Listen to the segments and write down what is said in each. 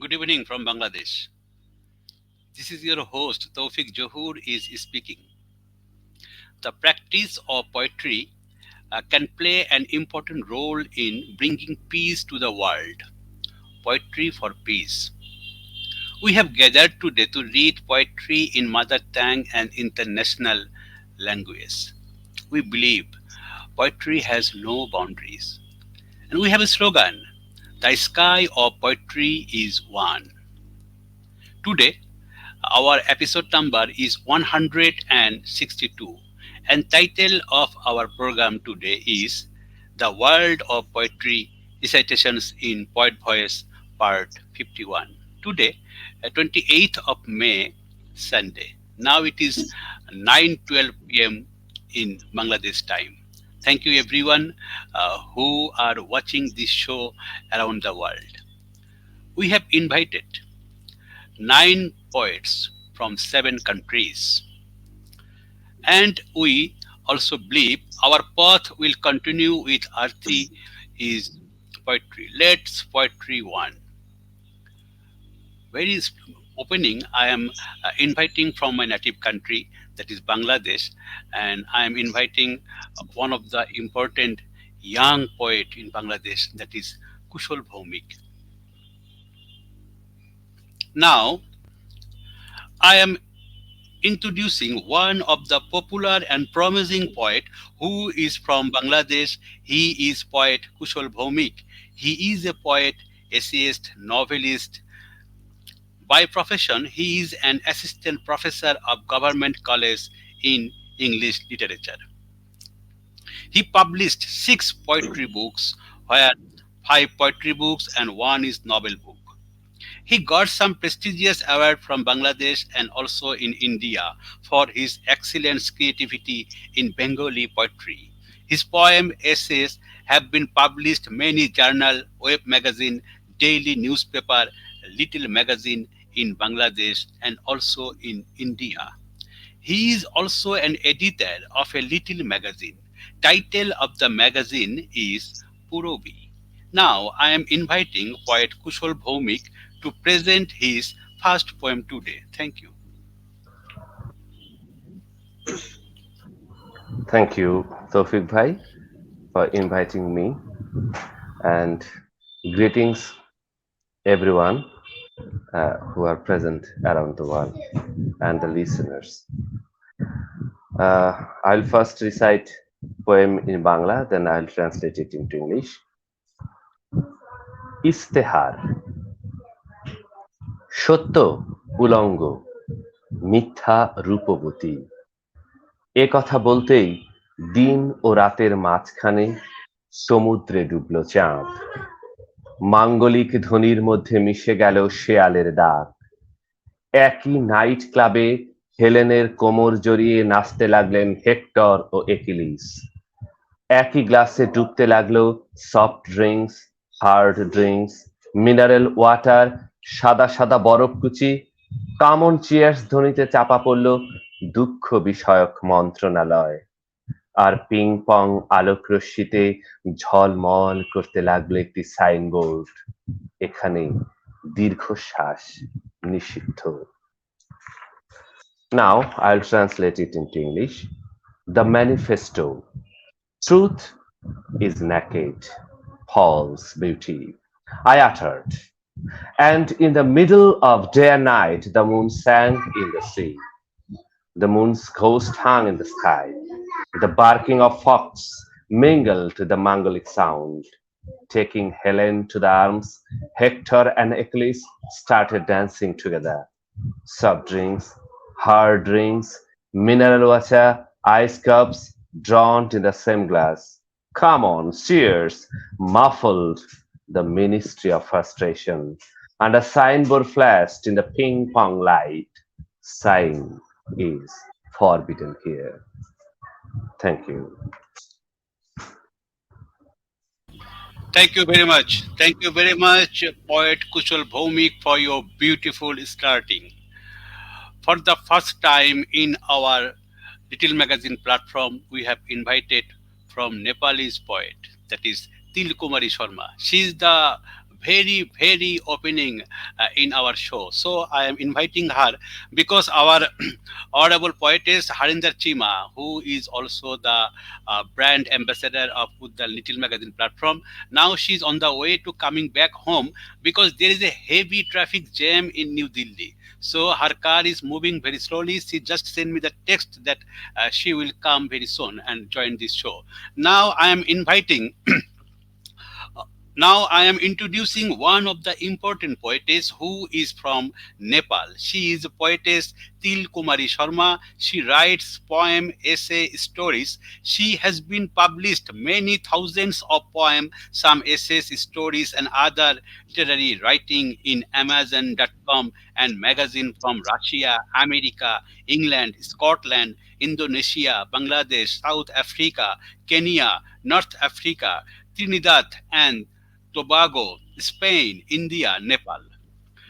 Good evening from Bangladesh. This is your host Toufiq Zohur is speaking. The practice of poetry can play an important role in bringing peace to the world. Poetry for peace. We have gathered today to read poetry in mother tongue and international languages. We believe poetry has no boundaries. And we have a slogan: the sky of poetry is one. Today, our episode number is 162, and title of our program today is The World of Poetry Recitations in Poet Voice Part 51. Today, 28th of May, Sunday. Now it is 9:12 p.m. in Bangladesh time. Thank you everyone who are watching this show around the world. We have invited 9 poets from 7 countries. And we also believe our path will continue with Arti is poetry. Let's poetry one. Very opening, I am inviting from my native country, that is Bangladesh, and I am inviting one of the important young poet in Bangladesh, that is Kushal Bhowmick. Now, I am introducing one of the popular and promising poet who is from Bangladesh. He is poet Kushal Bhowmick. He is a poet, essayist, novelist. By profession, he is an assistant professor of government college in English literature. He published 6 poetry books, where 5 poetry books and one is novel book. He got some prestigious award from Bangladesh and also in India for his excellent creativity in Bengali poetry. His poem essays have been published many journal, web magazine, daily newspaper, little magazine in Bangladesh and also in India. He is also an editor of a little magazine. Title of the magazine is Purobi. Now I am inviting poet Kushal Bhowmick to present his first poem today. Thank you. Thank you, Tawfiq Bhai, for inviting me, and greetings everyone who are present around the world and the listeners. I'll first recite poem in Bangla, then I'll translate it into English. ইস্তেহার সত্য উলঙ্গ মিথ্যা রূপবতী এ কথা বলতেই দিন ও রাতের মাঝখানে সমুদ্রে double চাঁদ মাঙ্গলিক ধ্বনির মধ্যে মিশে গেল শেয়ালের ডাক একই নাইট ক্লাবে হেলেনের কোমর জড়িয়ে নাচতে লাগলেন হেক্টর ও একিলিস একই গ্লাসে ডুবতে লাগলো soft drinks hard drinks mineral water সাদা সাদা বরফকুচি কামন চিয়ার্স ধ্বনিতে চাপা পড়ল দুঃখ বিষয়ক মন্ত্রণালয় আর পিং পং আলোক রশ্মিতে ঝলমল করতে লাগলো একটি সাইনবোর্ড এখানে দীর্ঘশ্বাস নিষিদ্ধ Now I'll translate it into English. The manifesto. Truth is naked, false beauty. I uttered. And in the middle of day and night, the moon sank in the sea. The moon's ghost hung in the sky. The barking of fox mingled with the mangolic sound. Taking Helen to the arms, Hector and Achilles started dancing together. Soft drinks, hard drinks, mineral water, ice cups drawn in the same glass. Come on, cheers, muffled the ministry of frustration, and a signboard flashed in the ping pong light. Sign is forbidden here. Thank you. Thank you very much. Thank you very much, poet Kushal Bhowmick, for your beautiful starting. For the first time in our little magazine platform, we have invited from Nepalese poet, that is Kumari Sharma. She is the very opening in our show. So I am inviting her because our audible poetess Harinder Cheema, who is also the brand ambassador of the Little Magazine platform, now she's on the way to coming back home because there is a heavy traffic jam in New Delhi. So her car is moving very slowly. She just sent me the text that she will come very soon and join this show. Now I am inviting Now I am introducing one of the important poetess who is from Nepal. She is poetess Til Kumari Sharma. She writes poem, essay, stories. She has been published many thousands of poems, some essays, stories, and other literary writing in Amazon.com and magazine from Russia, America, England, Scotland, Indonesia, Bangladesh, South Africa, Kenya, North Africa, Trinidad, and Tobago, Spain, India, Nepal.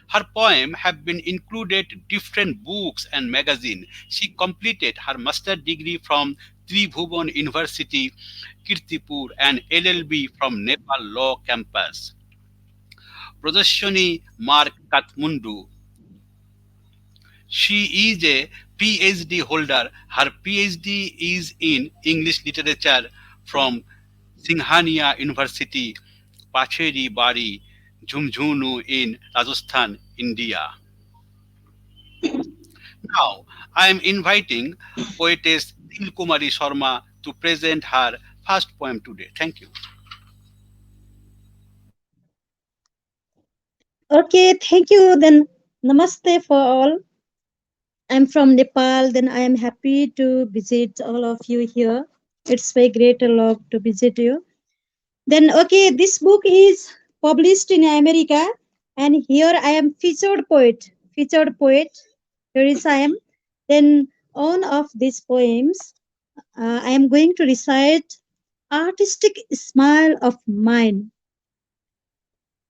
Her poems have been included in different books and magazines. She completed her master's degree from Tribhuvan University, Kirtipur, and LLB from Nepal Law Campus. Prajashani Mark Kathmandu. She is a PhD holder. Her PhD is in English literature from Singhania University, Pacheri Bari, Jhunjhunu in Rajasthan, India. Now, I am inviting poetess Til Kumari Sharma to present her first poem today. Thank you. Okay, thank you. Then namaste for all. I'm from Nepal. Then I am happy to visit all of you here. It's very great a lot to visit you. Then okay, this book is published in America, and here I am featured poet. Featured poet. Here is I am. Then on of these poems, I am going to recite artistic smile of mine.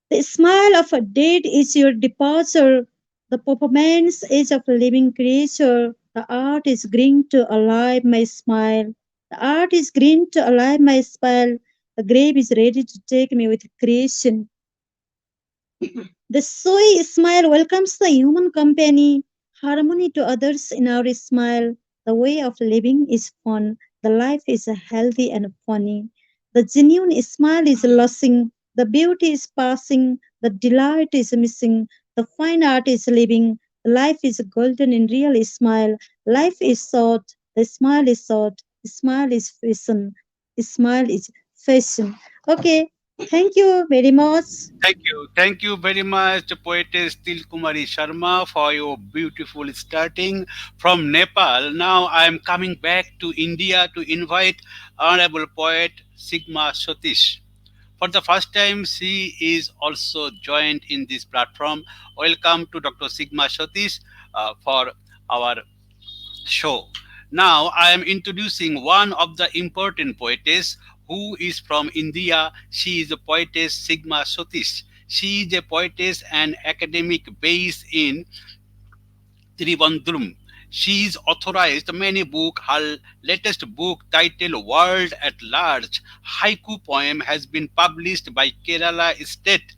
The smile of a dead is your departure. The performance is of a living creature. The art is green to alive my smile. The art is green to alive my smile. The grave is ready to take me with creation. The soy smile welcomes the human company, harmony to others in our smile. The way of living is fun. The life is healthy and funny. The genuine smile is lusting. The beauty is passing. The delight is missing. The fine art is living. Life is golden in real smile. Life is short. The smile is short. The smile is fashion. The smile is fashion. Okay. Thank you very much. Thank you. Thank you very much, poetess Til Kumari Sharma, for your beautiful starting from Nepal. Now I am coming back to India to invite Honorable Poet Sigma Satish. For the first time, she is also joined in this platform. Welcome to Dr. Sigma Satish for our show. Now I am introducing one of the important poetess who is from India. She is a poetess Sigma Satish. She is a poetess and academic based in Trivandrum. She is authorized many books. Her latest book titled World at Large Haiku Poem has been published by Kerala State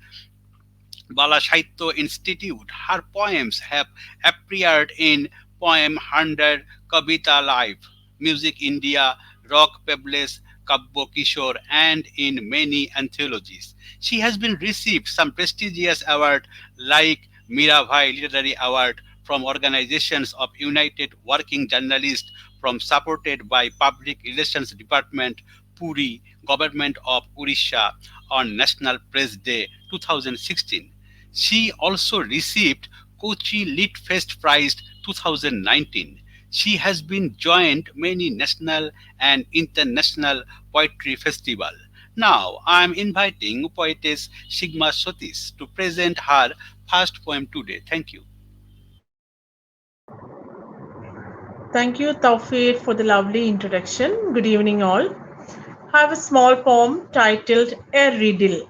Bala Sahitya Institute. Her poems have appeared in Poem 100, Kavita Live, Music India, Rock Pebbles, Kabbo Kishore, and in many anthologies. She has been received some prestigious awards like Mirabai Literary Award from organizations of United Working Journalists from supported by Public Relations Department, Puri, Government of Odisha on National Press Day 2016. She also received Kochi Lit Fest Prize 2019. She has been joined many national and international poetry festival. Now I am inviting poetess Sigma Sotis to present her first poem today. Thank you. Thank you, Taufir, for the lovely introduction. Good evening, all. I have a small poem titled A Riddle.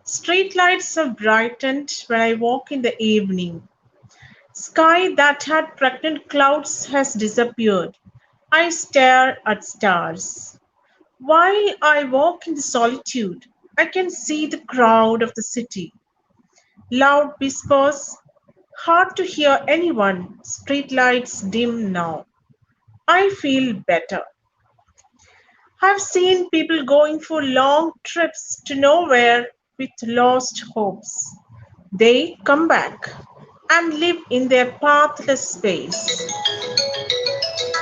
Streetlights have brightened when I walk in the evening. Sky that had pregnant clouds has disappeared. I stare at stars. While I walk in the solitude, I can see the crowd of the city, loud whispers, hard to hear anyone, streetlights dim now. I feel better. I've seen people going for long trips to nowhere with lost hopes. They come back and live in their pathless space.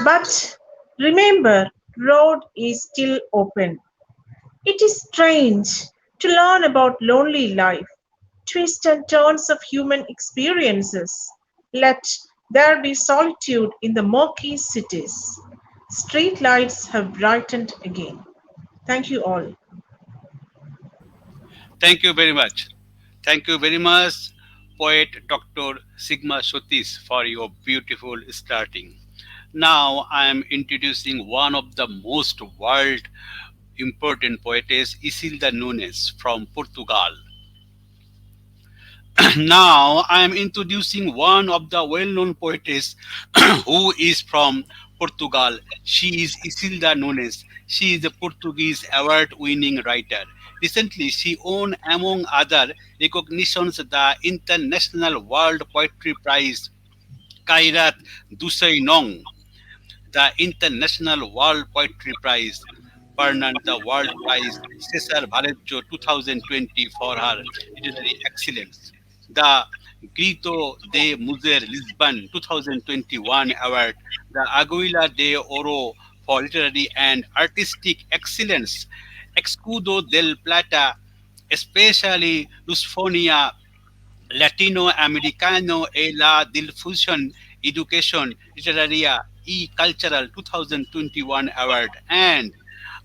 But remember, road is still open. It is strange to learn about lonely life, twists and turns of human experiences. Let there be solitude in the murky cities. Street lights have brightened again. Thank you all. Thank you very much. Thank you very much, poet Dr. Sigma Satish, for your beautiful starting. Now I am introducing one of the most world important poetess, Isilda Nunes from Portugal. Now I am introducing one of the well-known poetess who is from Portugal. She is Isilda Nunes. She is a Portuguese award-winning writer. Recently, she won, among other recognitions, the International World Poetry Prize Kairat Dusai Nong, the International World Poetry Prize, Bernard the World Prize, Cesar Vallejo 2020 for her literary excellence, the Grito de Mujer Lisbon 2021 award, the Aguila de Oro for literary and artistic excellence, Escudo del Plata, especially Lusphonia Latinoamericano e la Difusión Education Literaria y Cultural 2021 Award, and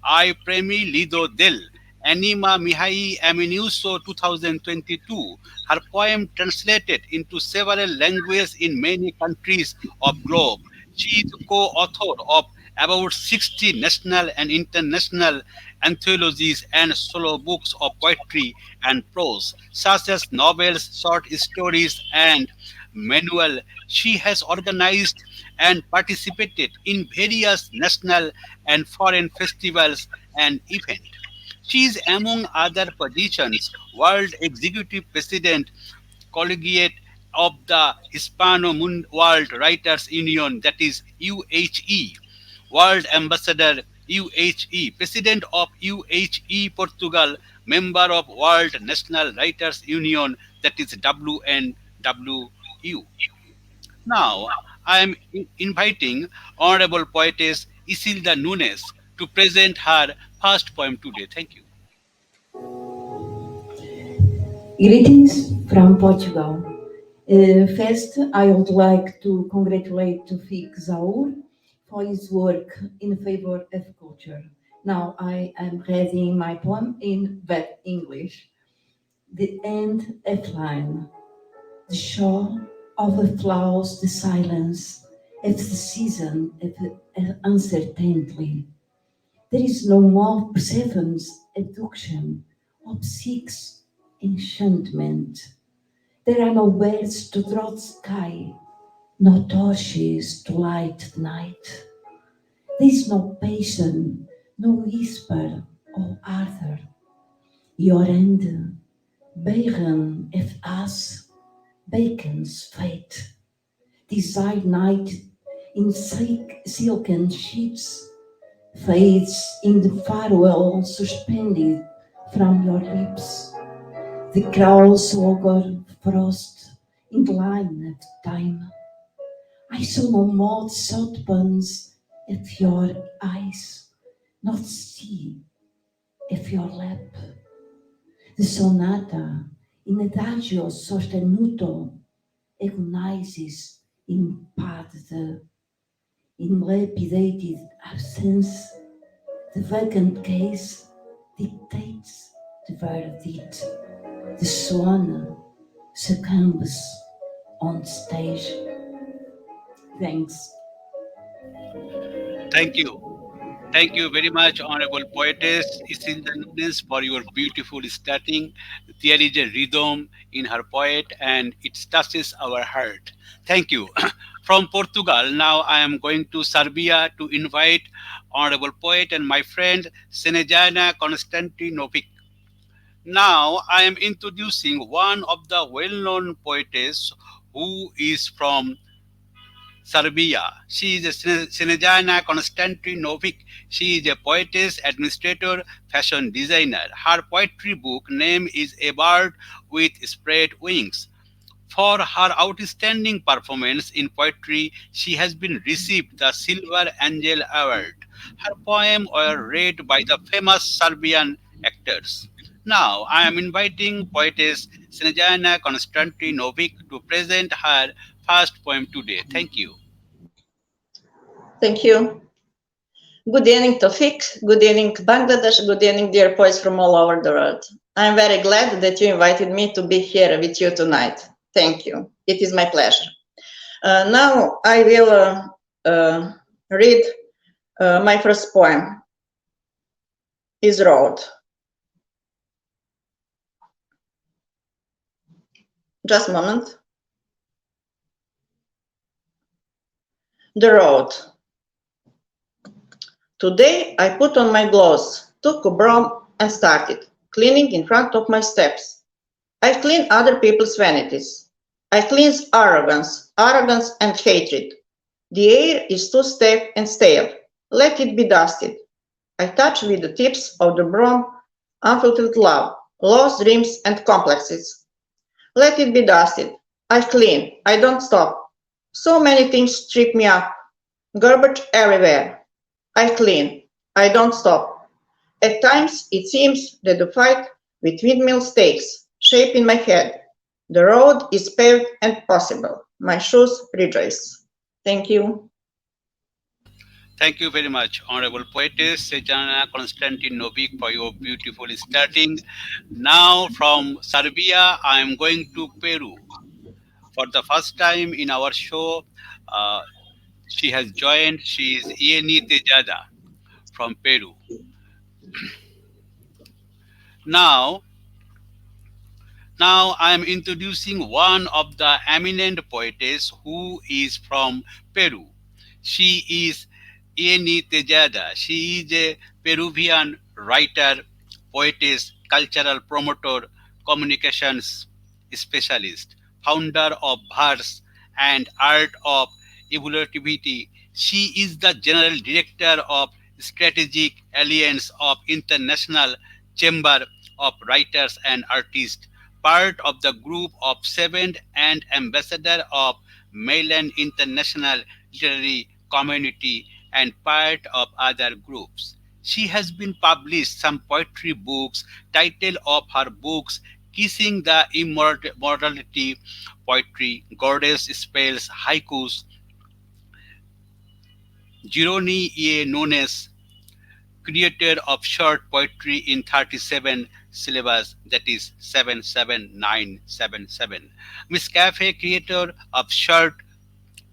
I Premi Lido del Anima Mihai Aminuso 2022. Her poem translated into several languages in many countries of globe. She is co-author of about 60 national and international anthologies and solo books of poetry and prose, such as novels, short stories, and manual. She has organized and participated in various national and foreign festivals and events. She is, among other positions, World Executive President, Collegiate of the Hispano World Writers Union, that is UHE, World Ambassador UHE, President of UHE Portugal, member of World National Writers Union, that is WNWU. Now, I am inviting Honorable Poetess Isilda Nunes to present her first poem today. Thank you. Greetings from Portugal. First, I would like to congratulate Toufiq Zohur for his work in favor of culture. Now I am reading my poem in bad English. The end of line. The shore overflows the silence of the season of uncertainty. There is no more perseverance, abduction, or seeks enchantment. There are no words to draw the sky, no torches to light the night. There is no passion, no whisper or ardor. Your hand, barren of us, beckons fate. Desire night in silken sheets fades in the farewell suspended from your lips. The crows augur frost in the line of time. I saw no more the salt buns of your eyes, not see of your lap. The sonata in adagio sostenuto agonizes in parte, in lapidated absence. The vacant case dictates the verdict. The swan succumbs on stage. Thanks. Thank you. Thank you very much, Honorable Poetess Isilda Nunes, for your beautiful starting. There is a rhythm in her poet and it touches our heart. Thank you. From Portugal, now I am going to Serbia to invite Honorable Poet and my friend Snezana Konstantinovic. Now I am introducing one of the well-known poetess who is from Serbia. She is a Snezana Konstantinovic. She is a poetess, administrator, fashion designer. Her poetry book name is A Bird with Spread Wings. For her outstanding performance in poetry, she has been received the Silver Angel Award. Her poems were read by the famous Serbian actors. Now, I am inviting poetess Snezana Konstantinovic to present her first poem today. Thank you. Thank you. Good evening, Tofik. Good evening, Bangladesh. Good evening, dear poets from all over the world. I'm very glad that you invited me to be here with you tonight. Thank you. It is my pleasure. Now I will read my first poem, Is Road. Just a moment. The road. Today I put on my gloves, took a broom and started cleaning in front of my steps. I clean other people's vanities. I cleanse arrogance and hatred. The air is too stiff and stale. Let it be dusted. I touch with the tips of the broom unfulfilled love, lost dreams and complexes. Let it be dusted. I clean. I don't stop. So many things trip me up. Garbage everywhere. I clean. I don't stop. At times it seems that the fight with windmills takes shape in my head. The road is paved and possible. My shoes rejoice. Thank you. Thank you very much, Honorable Poetess Sejana Konstantinovic, for your beautiful starting. Now, from Serbia, I am going to Peru. For the first time in our show, uh, she has joined. She is Yeni Tejada from Peru. Now, Now I am introducing one of the eminent poetess who is from Peru. She is Yeni Tejada. She is a Peruvian writer, poetess, cultural promoter, communications specialist, founder of Verse and Art of Evolutivity. She is the general director of Strategic Alliance of International Chamber of Writers and Artists, part of the group of seven and ambassador of Mainland International Literary Community and part of other groups. She has been published some poetry books. Title of her books: Kissing the Immortality Poetry, Goddess Spells, Haikus, Gironi e Nunes, creator of short poetry in 37 syllables, that is 77977. Miss Cafe, creator of short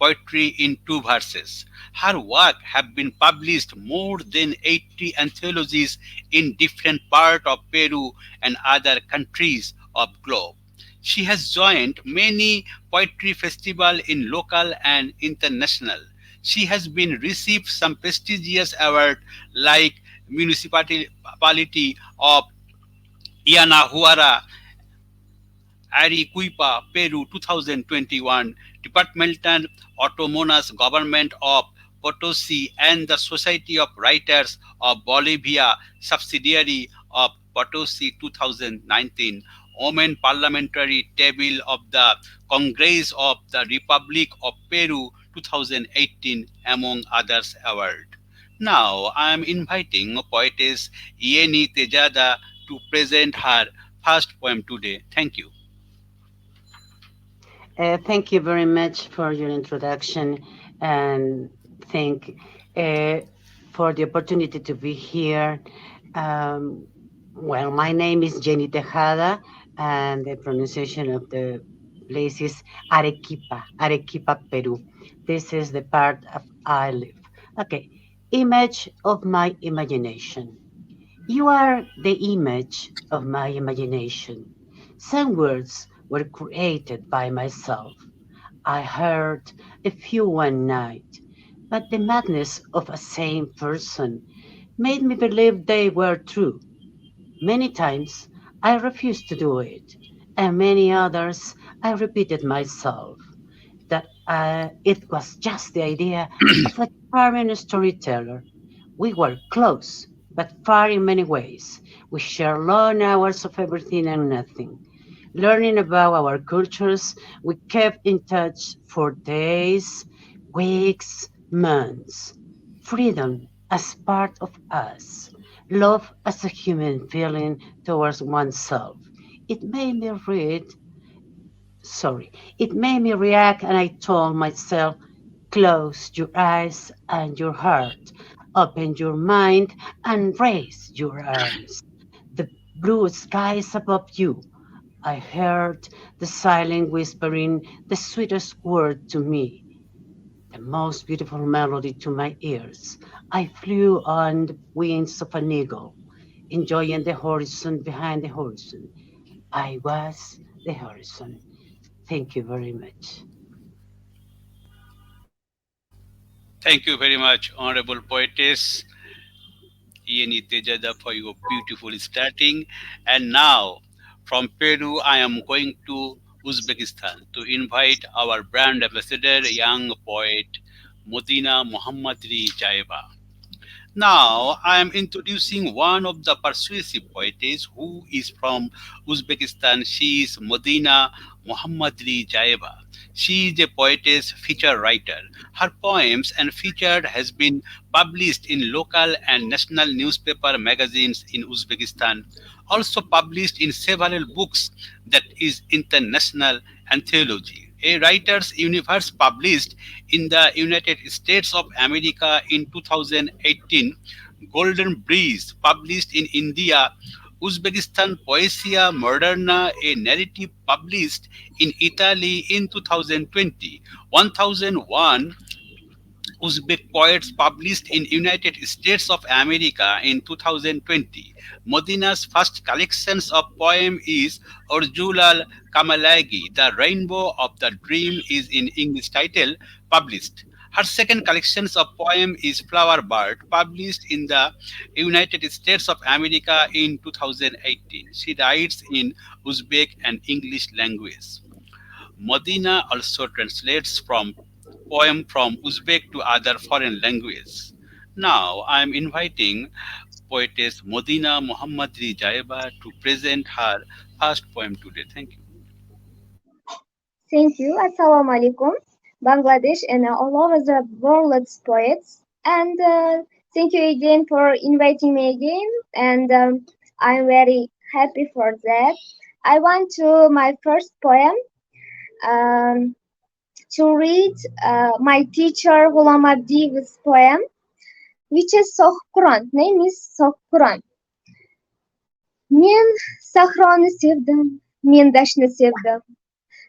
poetry in two verses. Her work have been published more than 80 anthologies in different parts of Peru and other countries of globe. She has joined many poetry festivals in local and international. She has been received some prestigious awards like Municipality of Ianahuara, Arequipa, Peru 2021, Departmental Autonomous Government of Potosi and the Society of Writers of Bolivia, subsidiary of Potosi 2019, Women Parliamentary Table of the Congress of the Republic of Peru 2018, among others awards. Now I am inviting poetess Yeni Tejada to present her first poem today. Thank you. Thank you very much for your introduction and thank uh, for the opportunity to be here. Um, well, my name is Yeni Tejada, and the pronunciation of the place is Arequipa, Arequipa, Peru. This is the part of I live. Okay, image of my imagination. You are the image of my imagination. Some words were created by myself. I heard a few one night, but the madness of a same person made me believe they were true. Many times I refused to do it, and many others I repeated myself that it was just the idea of a charming storyteller. We were close, but far in many ways. We shared long hours of everything and nothing. Learning about our cultures, we kept in touch for days, weeks, months. Freedom as part of us, love as a human feeling towards oneself. It made me read, sorry, it made me react, and I told myself, close your eyes and your heart, open your mind and raise your arms. The blue skies above you. I heard the silent whispering, the sweetest word to me, the most beautiful melody to my ears. I flew on the wings of an eagle, enjoying the horizon behind the horizon. I was the horizon. Thank you very much. Thank you very much, Honorable Poetess Yeni Tejada, for your beautiful starting. And now, from Peru, I am going to Uzbekistan to invite our brand ambassador, young poet Madina Mahammadrizayeva. Now, I am introducing one of the persuasive poetess who is from Uzbekistan. She is Madina Mahammadrizayeva. She is a poetess, feature writer. Her poems and featured has been published in local and national newspaper magazines in Uzbekistan. Also published in several books that is international anthology. A Writers Universe published in the United States of America in 2018, Golden Breeze published in India, Uzbekistan Poesia Moderna, a narrative published in Italy in 2020, 1001 Uzbek poets published in United States of America in 2020. Modina's first collections of poem is Orjulal Kamalagi, The Rainbow of the Dream is in English title, published. Her second collection of poem is Flower Bird, published in the United States of America in 2018. She writes in Uzbek and English language. Modina also translates from poem from Uzbek to other foreign languages. Now I am inviting poetess Modina Mohammadri Jaiba to present her first poem today. Thank you. Thank you. Assalamu alaikum. Bangladesh and all over the world's poets. And thank you again for inviting me again. And I'm very happy for that. I want to my first poem um, to read my teacher Ghulam Abdi's poem, which is Soh Quran. Name is Soh Quran. Men sahroni sevdim, men dashtni sevdim.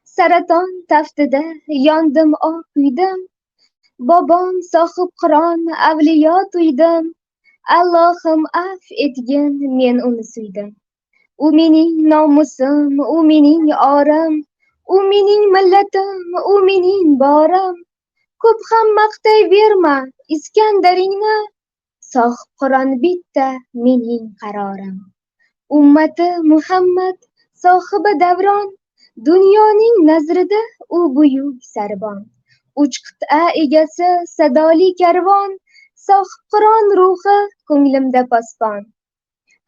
Saraton taftida yondim, kuydim. Bobom sohib Qur'on, avliyo tuydim. Allohim af etgin, men uni suydim. U mening nomusim, u mening orim, u mening millatim, u mening borim. Ko'p ham maqtayverma Iskandaringni, sohib Qur'on bitta mening qarorim. Ummati Muhammad sohibi davron, dunyoning nazrida u buyuk sarvon. Uch qit'a egasi sadoli karvon, sohib Qur'on ruhi ko'nglimda posbon.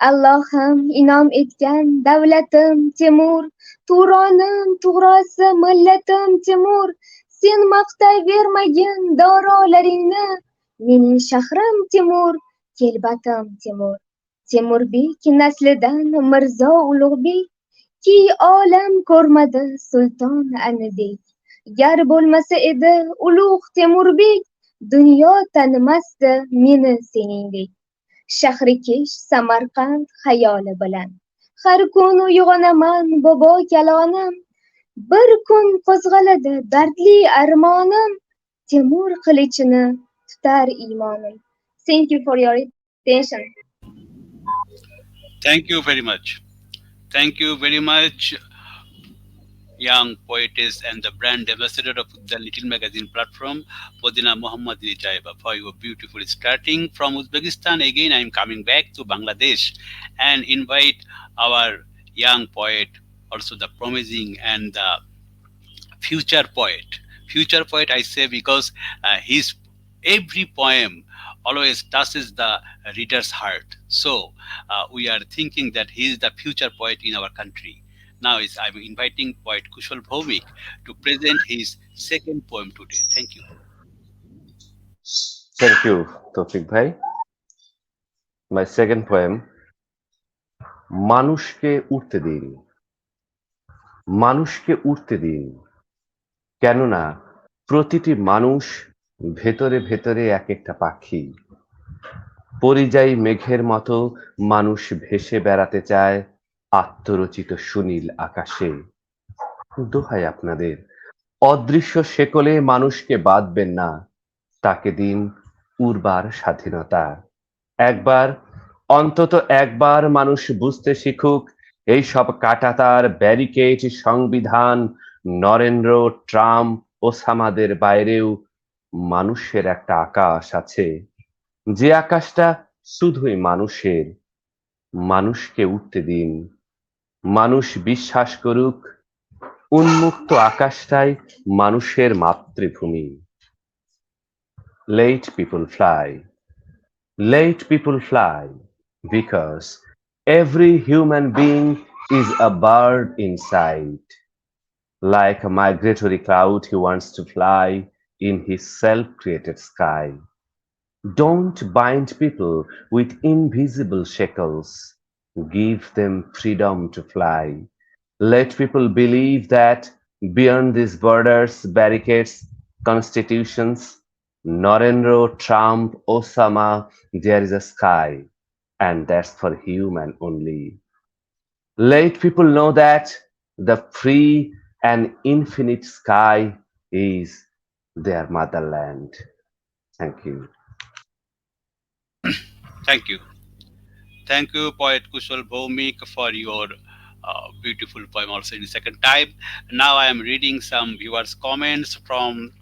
Allohim inom etgan davlatim Temur, Turonim tug'rosi millatim Temur. Sen maqtayvermagin dorolaringni, mening shahrim Temur, kelbatim Temur. Temurbek naslidan Mirzo Ulug'bek, ki olam ko'rmadi sulton anidek. Gar bo'lmasa edi ulug' Temurbek, dunyo tanimasdi meni seningdek. Shahri kesh Samarqand xayoli bilan, har kun uyg'onaman bobo kalonim. Bir kun qo'zg'aladi dardli armonim, Temur qilichini tutar imonim. Thank you for your attention. Thank you very much. Thank you very much, young poetess and the brand ambassador of the Little Magazine platform, Modina Muhammad Jaiba, for your beautiful starting from Uzbekistan. Again, I am coming back to Bangladesh and invite our young poet, also the promising and the future poet. Future poet, I say, because his every poem always touches the reader's heart. So we are thinking that he is the future poet in our country. Now is I'm inviting poet Kushal Bhowmick to present his second poem today. Thank you. Thank you, Tofik Bhai. My second poem, মানুষকে উঠতে দিন, মানুষকে উঠতে দিন, কেননা প্রতিটি মানুষ ভেতরে ভেতরে এক একটা পাখি, পরিযায়ী মেঘের মতো মানুষ ভেসে বেড়াতে চায় আত্মরচিত সুনীল আকাশে। দোহাই আপনাদের, অদৃশ্য শেকলে মানুষকে বাঁধবেন না, তাকে দিন উড়বার স্বাধীনতা। একবার, অন্তত একবার মানুষ বুঝতে শিখুক এই সব কাঁটাতার, ব্যারিকেড, সংবিধান, নরেন্দ্র, ট্রাম্প, ওসামাদের বাইরেও মানুষের একটা আকাশ আছে, যে আকাশটা শুধুই মানুষের। মানুষকে উঠতে দিন, মানুষ বিশ্বাস করুক উন্মুক্ত আকাশটাই মানুষের মাতৃভূমি। Let people fly, let people fly, because every human being is a bird inside. Like a migratory cloud, he wants to fly in his self-created sky. Don't bind people with invisible shackles. Give them freedom to fly. Let people believe that beyond these borders, barricades, constitutions, Narendra, Trump, Osama, there is a sky, and that's for human only. Let people know that the free and infinite sky is their motherland. Thank you. Thank you. Thank you, poet Kushal Bhowmick, for your beautiful poem also in the second time. Now I am reading some viewers' comments from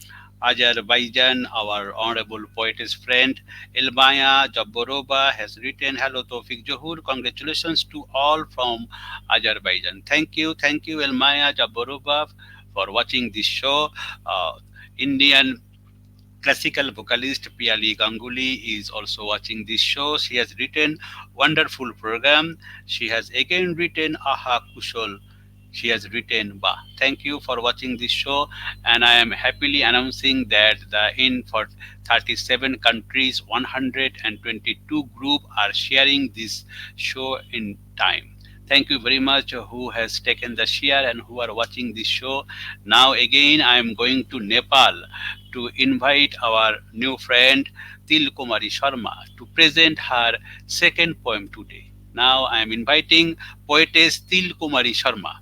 Azerbaijan. Our honorable poetess friend Elmaya Jabborova has written, Hello Toufiq Zohur, congratulations to all from Azerbaijan. Thank you Elmaya Jabborova for watching this show. Indian classical vocalist Piali Ganguly is also watching this show. She has written wonderful program. She has again written Aha Kushal. She has written Ba. Thank you for watching this show, and I am happily announcing that the in for 37 countries, 122 group are sharing this show in time. Thank you very much who has taken the share and who are watching this show. Now again I am going to Nepal to invite our new friend Til Kumari Sharma to present her second poem today. Now I am inviting poetess Til Kumari Sharma.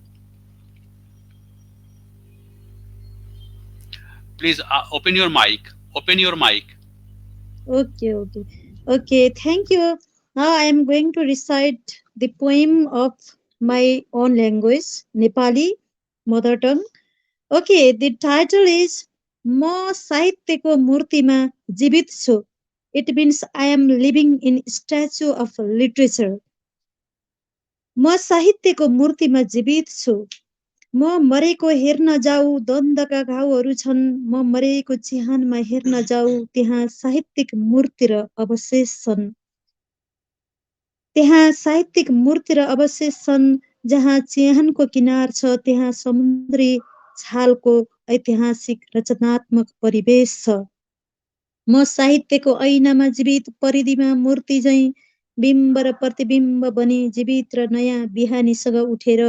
Please open your mic. Open your mic. Okay, thank you. Now I am going to recite the poem of my own language, Nepali, mother tongue. Okay, the title is म साहित्यको मूर्तिमा जीवित छु. It means I am living in statue of literature. म साहित्यको मूर्तिमा जीवित छु. म मरेको हेर्न जाऊ द्वन्द्वका घाउहरू छन्. म मरेको चिहानमा हेर्न जाऊ त्यहाँ साहित्यिक मूर्ति र अवशेष छन्. त्यहाँ साहित्यिक मूर्ति र अवशेष छन्. जहाँ चिहानको किनार छ त्यहाँ समुद्री छालको ऐतिहासिक रचनात्मक परिवेश छ. म साहित्यको ऐनामा जीवित परिधिमा मूर्ति झैं बिम्ब र प्रतिबिम्ब बनी जीवित र नयाँ बिहानीसँग उठेर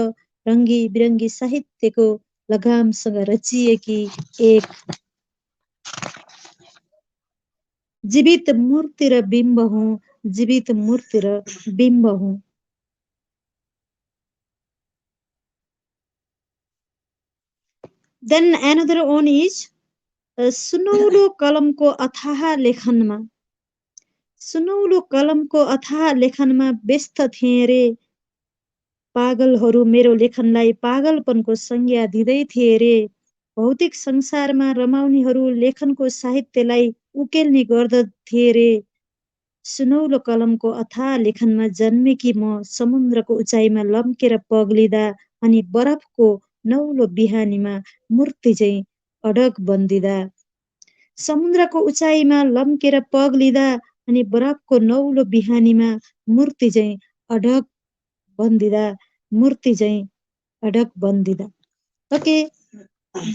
रङ्गी बिरङ्गी साहित्यको लगामसँग रचिएकी एक जीवित मूर्ति र बिम्ब हुँ. जीवित मूर्ति र बिम्ब हुँ. Then another one is सुनौलो कलमको अथाह लेखनमा. सुनौलो कलमको अथाह लेखनमा व्यस्त थिए रे. पागलहरू मेरो लेखनलाई पागलपनको संज्ञा दिँदै थिए रे. भौतिक संसारमा रमाउनेहरू लेखनको साहित्यलाई उकेल्ने गर्दथे रे. सुनौलो कलमको अथाह लेखनमा जन्मेकी म समुद्रको उचाइमा लम्केर पग्लिँदा अनि बरफको नौलो बिहानीमा मूर्ति चाहिँ अडग बन्दिँदा समुद्रको उचाइमा लम्केर पग्लिँदा अनि बरफको नौलो बिहानीमा मूर्ति चाहिँ अडग बन्दिँदा मूर्ति चाहिँ अडग बन्दिँदा. Okay,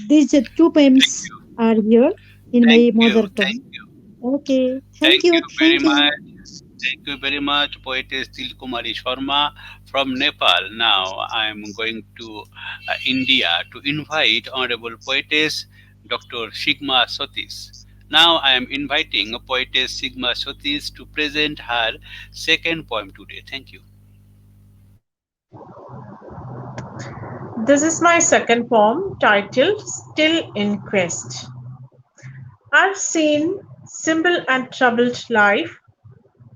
these two poems are here in my Thank you. mother tongue. Thank you. Okay, Thank thank you, you very thank you. much. Thank you very much, poetess Kumari Sharma from Nepal. Now I am going to India to invite Honorable Poetess Dr. Shigma Satish. Now I am inviting Poetess Sigma Satish to present her second poem today. Thank you. This is my second poem titled Still in Quest. I've seen simple and troubled life.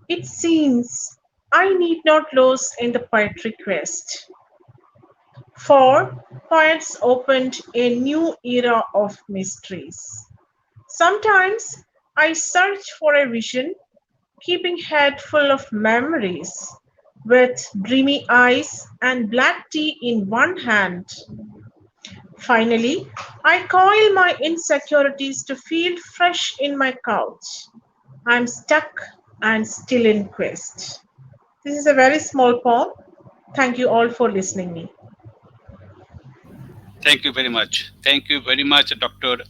It seems I need not lose in the poetry quest. For poets opened a new era of mysteries. Sometimes I search for a vision, keeping head full of memories, with dreamy eyes and black tea in one hand. Finally, I coil my insecurities to feel fresh in my couch. I'm stuck and still in quest. This is a very small poem. Thank you all for listening me. Thank you very much. Thank you very much, Dr.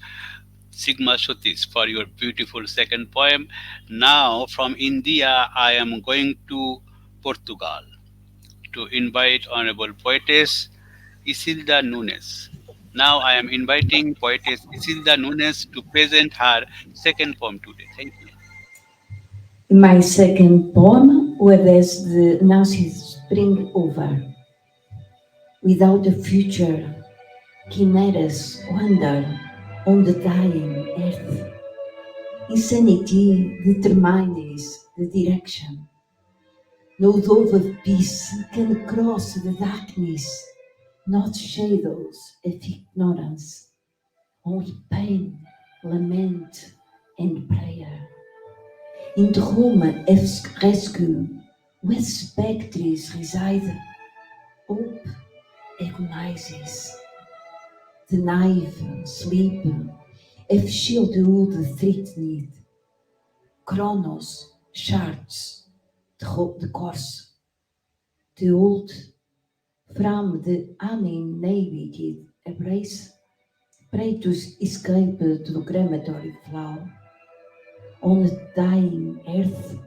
Sigma Satish, for your beautiful second poem. Now from India, I am going to Portugal to invite Honorable Poetess Isilda Nunes. Now I am inviting Poetess Isilda Nunes to present her second poem today. Thank you. My second poem, where there's the Nazis spring over. Without a future, chimeras wander on the dying earth. Insanity determines the direction. No dove of peace can cross the darkness, not shadows of ignorance, only pain, lament, and prayer. In the home of rescue, where spectres reside, hope agonizes. The naive sleep of childhood threatened. Chronos charts the course. The old from the uninhabited embrace, pray to escape to the crematory flower. On the dying earth,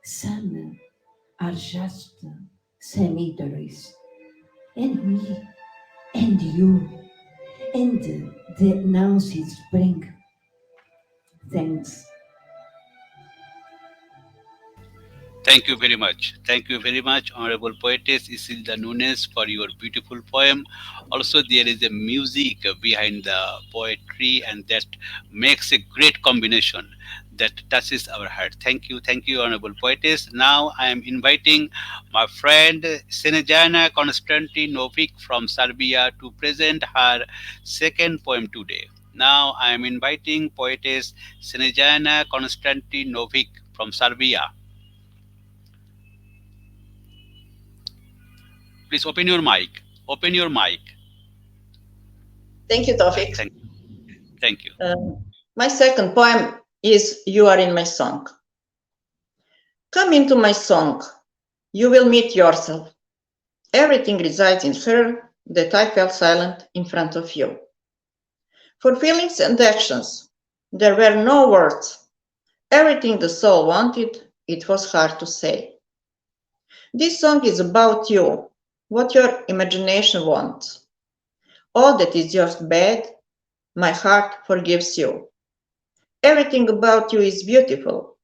some are just cemeteries, and me, and you, and the announced spring. Thanks. Thank you very much. Thank you very much, Honorable Poetess Isilda Nunes, for your beautiful poem. Also, there is a music behind the poetry, and that makes a great combination that touches our heart. Thank you, Honorable Poetess. Now, I am inviting my friend Snezana Konstantinovic from Serbia to present her second poem today. Now, I am inviting Poetess Snezana Konstantinovic from Serbia. Please open your mic. Open your mic. Thank you, Toufiq. Thank you. My second poem is You Are in My Song. Come into my song. You will meet yourself. Everything resides in her that I felt silent in front of you. For feelings and actions, there were no words. Everything the soul wanted, it was hard to say. This song is about you, what your imagination wants. All that is just bad, my heart forgives you. Everything about you is beautiful.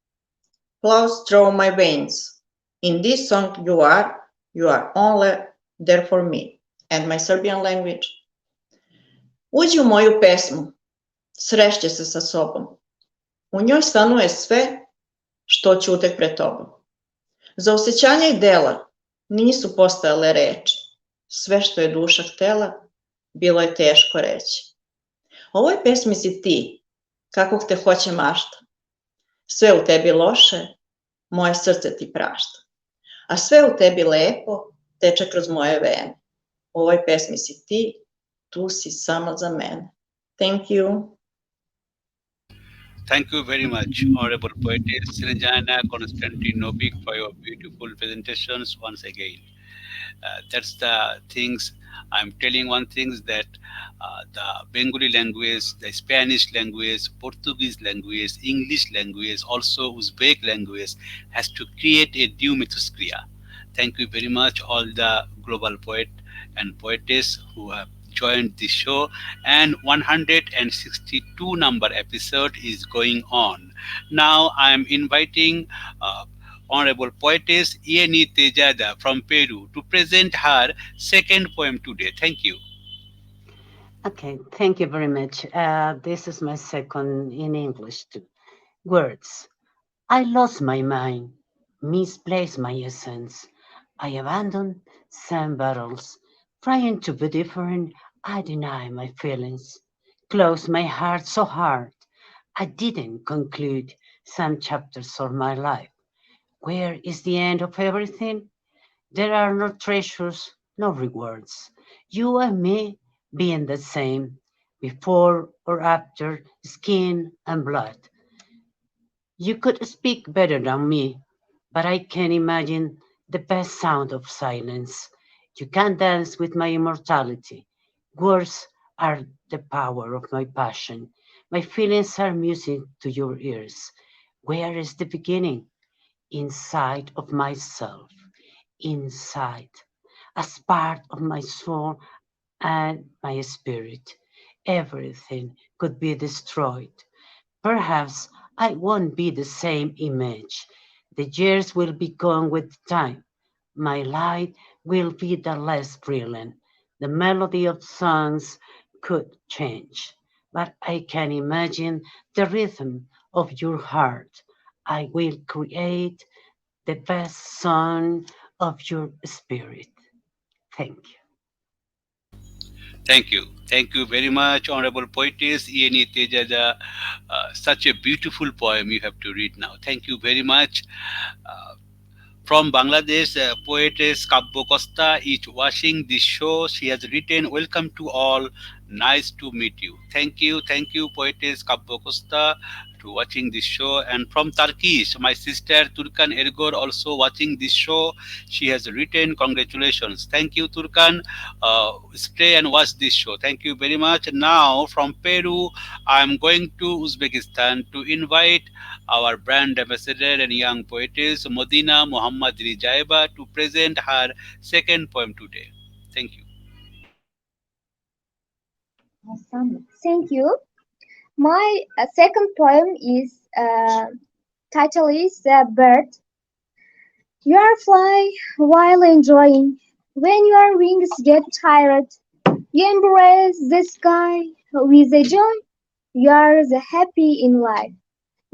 Flows through my veins. In this song you are only there for me. And my Serbian language. Uđi u moju pesmu, srešće se sa sobom. U njoj stanuje sve što ćute pred tobom. Za osjećanja i dela nisu postojale reči. Sve što je duša htela, bilo je teško reći. U ovoj pesmi si ti, kakvog te hoće mašta. Sve u tebi loše, moje srce ti prašta. A sve u tebi lepo teče kroz moje vene. U ovoj pesmi si ti, tu si samo za mene. Thank you. Thank you very much, Honorable Poetess Snezana Konstantinovic, for your beautiful presentations once again. That's the things I'm telling. One thing is that the Bengali language, the Spanish language, Portuguese language, English language, also Uzbek language has to create a new mythoscria. Thank you very much, all the global poet and poetess who have joined the show. And 162 number episode is going on. Now I am inviting Honorable Poetess Yeni Tejada from Peru to present her second poem today. Thank you. Okay, thank you very much. This is my second in English too. Words. I lost my mind, misplaced my essence. I abandoned some battles. Trying to be different, I deny my feelings. Closed my heart so hard, I didn't conclude some chapters of my life. Where is the end of everything? There are no treasures, no rewards. You and me being the same, before or after, skin and blood. You could speak better than me, but I can imagine the best sound of silence. You can dance with my immortality. Words are the power of my passion. My feelings are music to your ears. Where is the beginning? Inside of myself, inside, as part of my soul and my spirit. Everything could be destroyed. Perhaps I won't be the same image. The years will be gone with time. My light will be the less brilliant. The melody of songs could change, but I can imagine the rhythm of your heart. I will create the best song of your spirit. Thank you. Thank you. Thank you very much, Honorable Poetess Yeni Tejada. Such a beautiful poem you have to read now. Thank you very much. Uh, From Bangladesh, poetess Kabbo Costa is watching this show. She has written, "Welcome to all. Nice to meet you." Thank you, poetess Kabbo Costa, to watching this show. And from Turkish, my sister Turkan Ergor also watching this show. She has written, "Congratulations." Thank you, Turkan. Stay and watch this show. Thank you very much. Now, from Peru, I'm going to Uzbekistan to invite our brand ambassador and young poetess Madina Mahammadrizayeva to present her second poem today. Thank you. Awesome. Thank you. My second poem is title is Bird. You are fly while enjoying. When your wings get tired, you embrace the sky with a joy. You are the happy in life.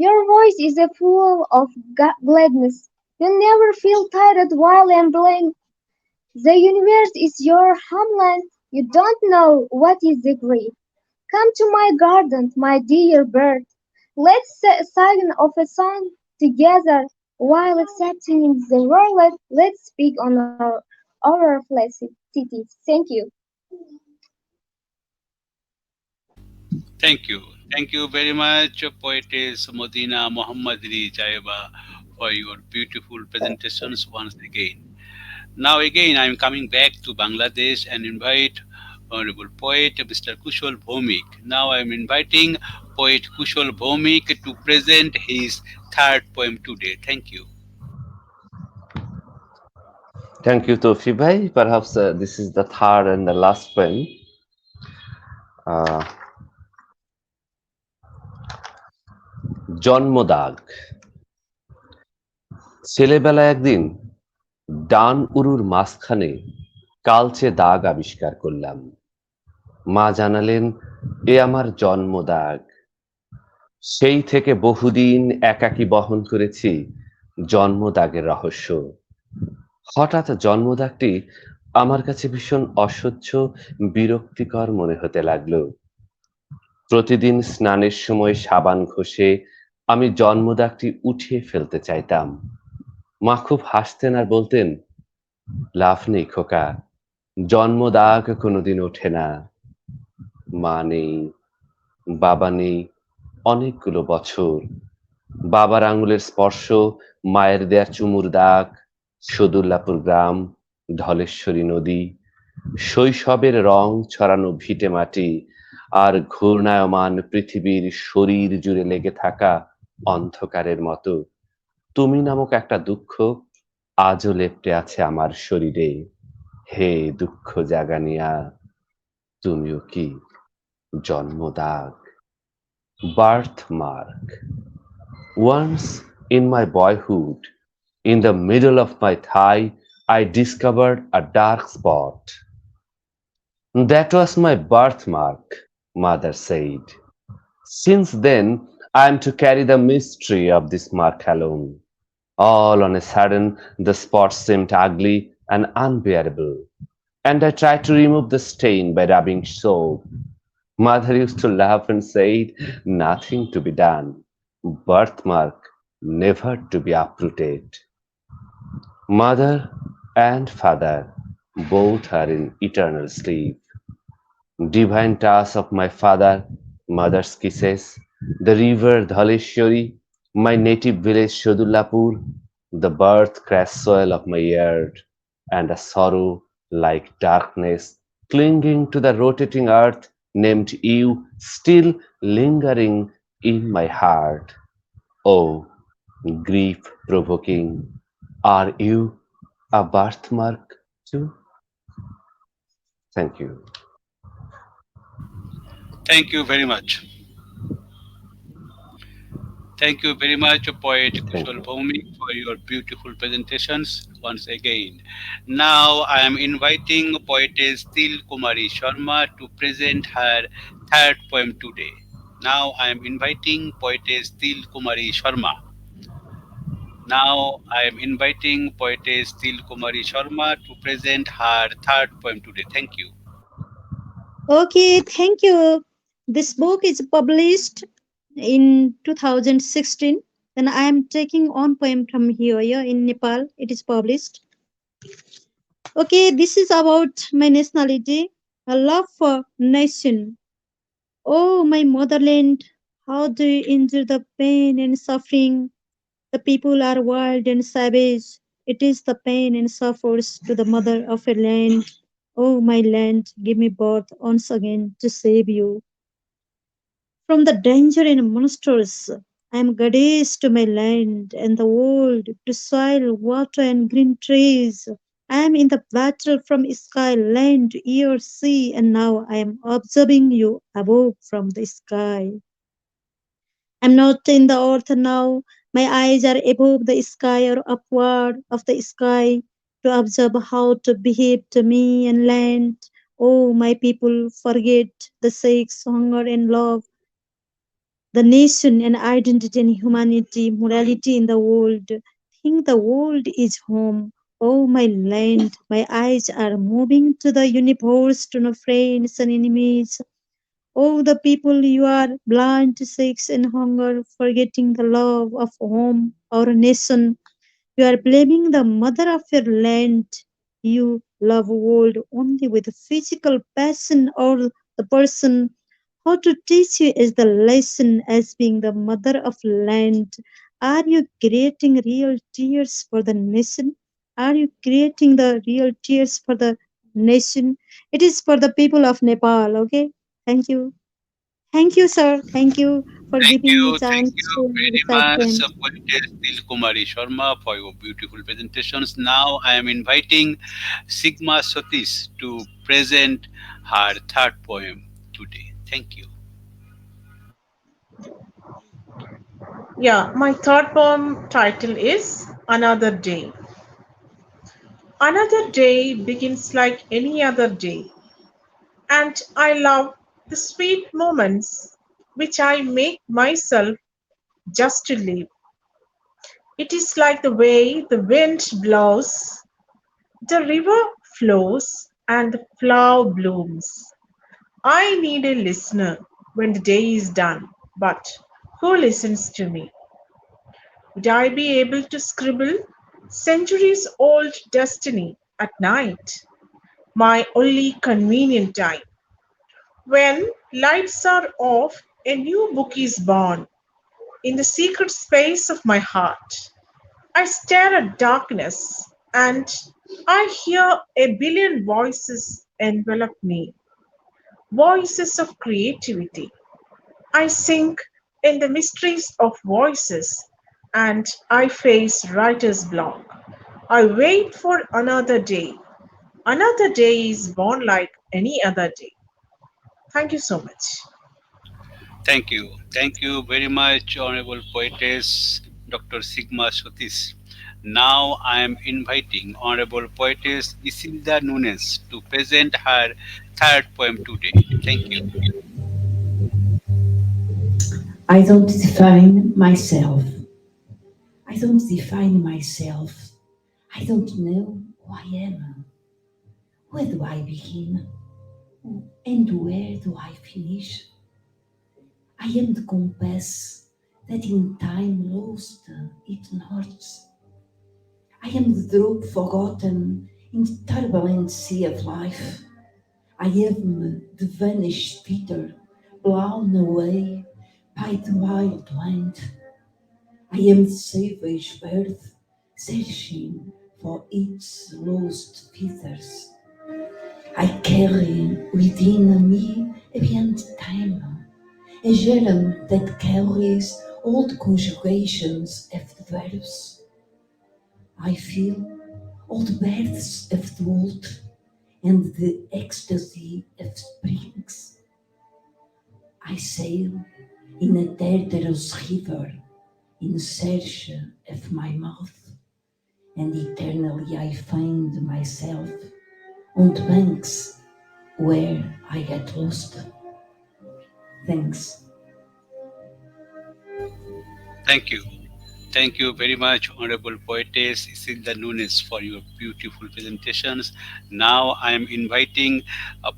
Your voice is full of gladness. You never feel tired while ambling. The universe is your homeland. You don't know what is the grief. Come to my garden, my dear bird. Let's sing of a song together while accepting the world. Let's speak on our cities. Thank you. Thank you. Thank you very much, poetess Madina Mahammadrizayeva, for your beautiful presentations once again. Now again, I am coming back to Bangladesh and invite Honorable Poet Mr. Kushal Bhowmick. Now I am inviting Poet Kushal Bhowmick to present his third poem today. Thank you. Thank you, Tofi bhai. Perhaps this is the third and the last poem. Uh, জন্মদাগ ছেলেবেলায় একদিন ডান উরুর মাঝখানে কালচে দাগ আবিষ্কার করলাম। মা জানালেন, এ আমার জন্মদাগ। সেই থেকে বহুদিন একাকী বহন করেছি জন্মদাগের রহস্য। হঠাৎ জন্মদাগটি আমার কাছে ভীষণ অসহ্য, বিরক্তিকর মনে হতে লাগলো। প্রতিদিন স্নানের সময় সাবান ঘষে আমি জন্মদাগটি উঠিয়ে ফেলতে চাইতাম, মা খুব হাসতেন আর বলতেন, লাফ নেই খোকা, জন্ম দাগ কোনোদিন ওঠে না। মা নেই, বাবা নেই, অনেকগুলো বছর। বাবার আঙুলের স্পর্শ, মায়ের দেয়া চুমুর দাগ, সদুল্লাপুর গ্রাম, ধলেশ্বরী নদী, শৈশবের রং ছড়ানো ভিটে মাটি, আর ঘূর্ণায়মান পৃথিবীর শরীর জুড়ে লেগে থাকা অন্ধকারের মতো তুমি নামক একটা দুঃখ আজও লেপ্টে আছে আমার শরীরে। হে দুঃখ জাগানিয়া, তুমিও কি জন্মদাগ? Birthmark. Once in my boyhood, in the middle of my thigh, I discovered a dark spot. That was my birthmark, mother said. Since then, I am to carry the mystery of this mark alone. All on a sudden, the spot seemed ugly and unbearable, and I tried to remove the stain by rubbing soap. Mother used to laugh and said, nothing to be done. Birthmark never to be uprooted. Mother and father both are in eternal sleep. Divine task of my father, mother's kisses, the river Dhaleshwari, my native village Shodullapur, the birth crashed soil of my earth, and a sorrow like darkness clinging to the rotating earth named you still lingering in my heart. Oh, grief provoking, are you a birthmark too? Thank you. Thank you very much. Thank you very much, poet Thank Kushal you. Bhowmick, for your beautiful presentations once again. Now I am inviting poetess Til Kumari Sharma to present her third poem today. Now I am inviting poetess Til Kumari Sharma. Now I am inviting poetess Til Kumari Sharma to present her third poem today. Thank you. Okay, thank you. This book is published in 2016. Then I am taking one poem from here, yeah, in Nepal. It is published. Okay, this is about my nationality, a love for nation. Oh, my motherland, how do you endure the pain and suffering? The people are wild and savage. It is the pain and suffers to the mother of a land. Oh, my land, give me birth once again to save you from the danger and monsters. I am goddess to my land and the world, to soil, water, and green trees. I am in the battle from sky, land, air, sea, and now I am observing you above from the sky. I'm not in the earth now. My eyes are above the sky or upward of the sky to observe how to behave to me and land. Oh, my people, forget the sex, hunger, and love, the nation and identity and humanity, morality in the world. Think the world is home. Oh, my land, my eyes are moving to the universe to know friends and enemies. Oh, the people, you are blind to sex and hunger, forgetting the love of home, our nation. You are blaming the mother of your land. You love world only with physical passion or the person. How to teach you is the lesson as being the mother of land. Are you creating real tears for the nation? Are you creating the real tears for the nation? It is for the people of Nepal, okay? Thank you. Thank you, sir. Thank you for giving me Thank chance you to very recite much, poems. poetess Til Kumari Sharma, for your beautiful presentations. Now I am inviting Sigma Satish to present her third poem today. Thank you. Yeah, my third poem title is Another Day. Another day begins like any other day, and I love the sweet moments which I make myself just to live. It is like the way the wind blows, the river flows, and the flower blooms. I need a listener when the day is done, but who listens to me? Would I be able to scribble centuries old destiny at night, my only convenient time. When lights are off, a new book is born in the secret space of my heart. I stare at darkness and I hear a billion voices envelop me, voices of creativity. I sink in the mysteries of voices and I face writer's block. I wait for another day. Another day is born like any other day. Thank you so much. Thank you. Thank you very much, Honorable Poetess Dr. Sigma Satish. Now I am inviting Honorable Poetess Isilda Nunes to present her third poem today. Thank you. I don't define myself. I don't define myself. I don't know who I am. Where do I begin? And where do I finish? I am the compass that in time lost its north. I am the drop forgotten in the turbulent sea of life. I am the vanished feather blown away by the wild wind. I am the savage bird searching for its lost feathers. I carry within me beyond time a germ that carries all the conjugations of the verbs. I feel all the births of the world and the ecstasy of springs. I sail in a terterous river in search of my mouth, and eternally I find myself on the banks where I get lost. Thanks. Thank you. Thank you very much, Honorable Poetess Isilda Nunes, for your beautiful presentations. Now I am inviting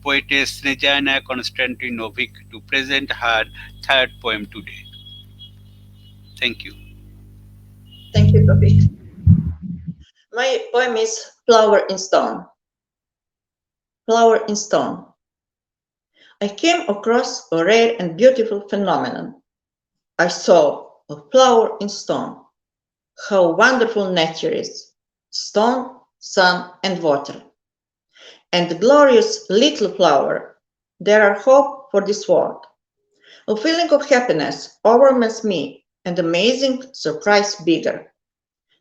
Poetess Snezana Konstantinovic to present her third poem today. Thank you. Thank you, Toufiq. My poem is Flower in Stone. Flower in Stone. I came across a rare and beautiful phenomenon. I saw a flower in stone. How wonderful nature is! Stone, sun, and water. And the glorious little flower. There are hope for this world. A feeling of happiness overwhelms me, and amazing surprise bigger.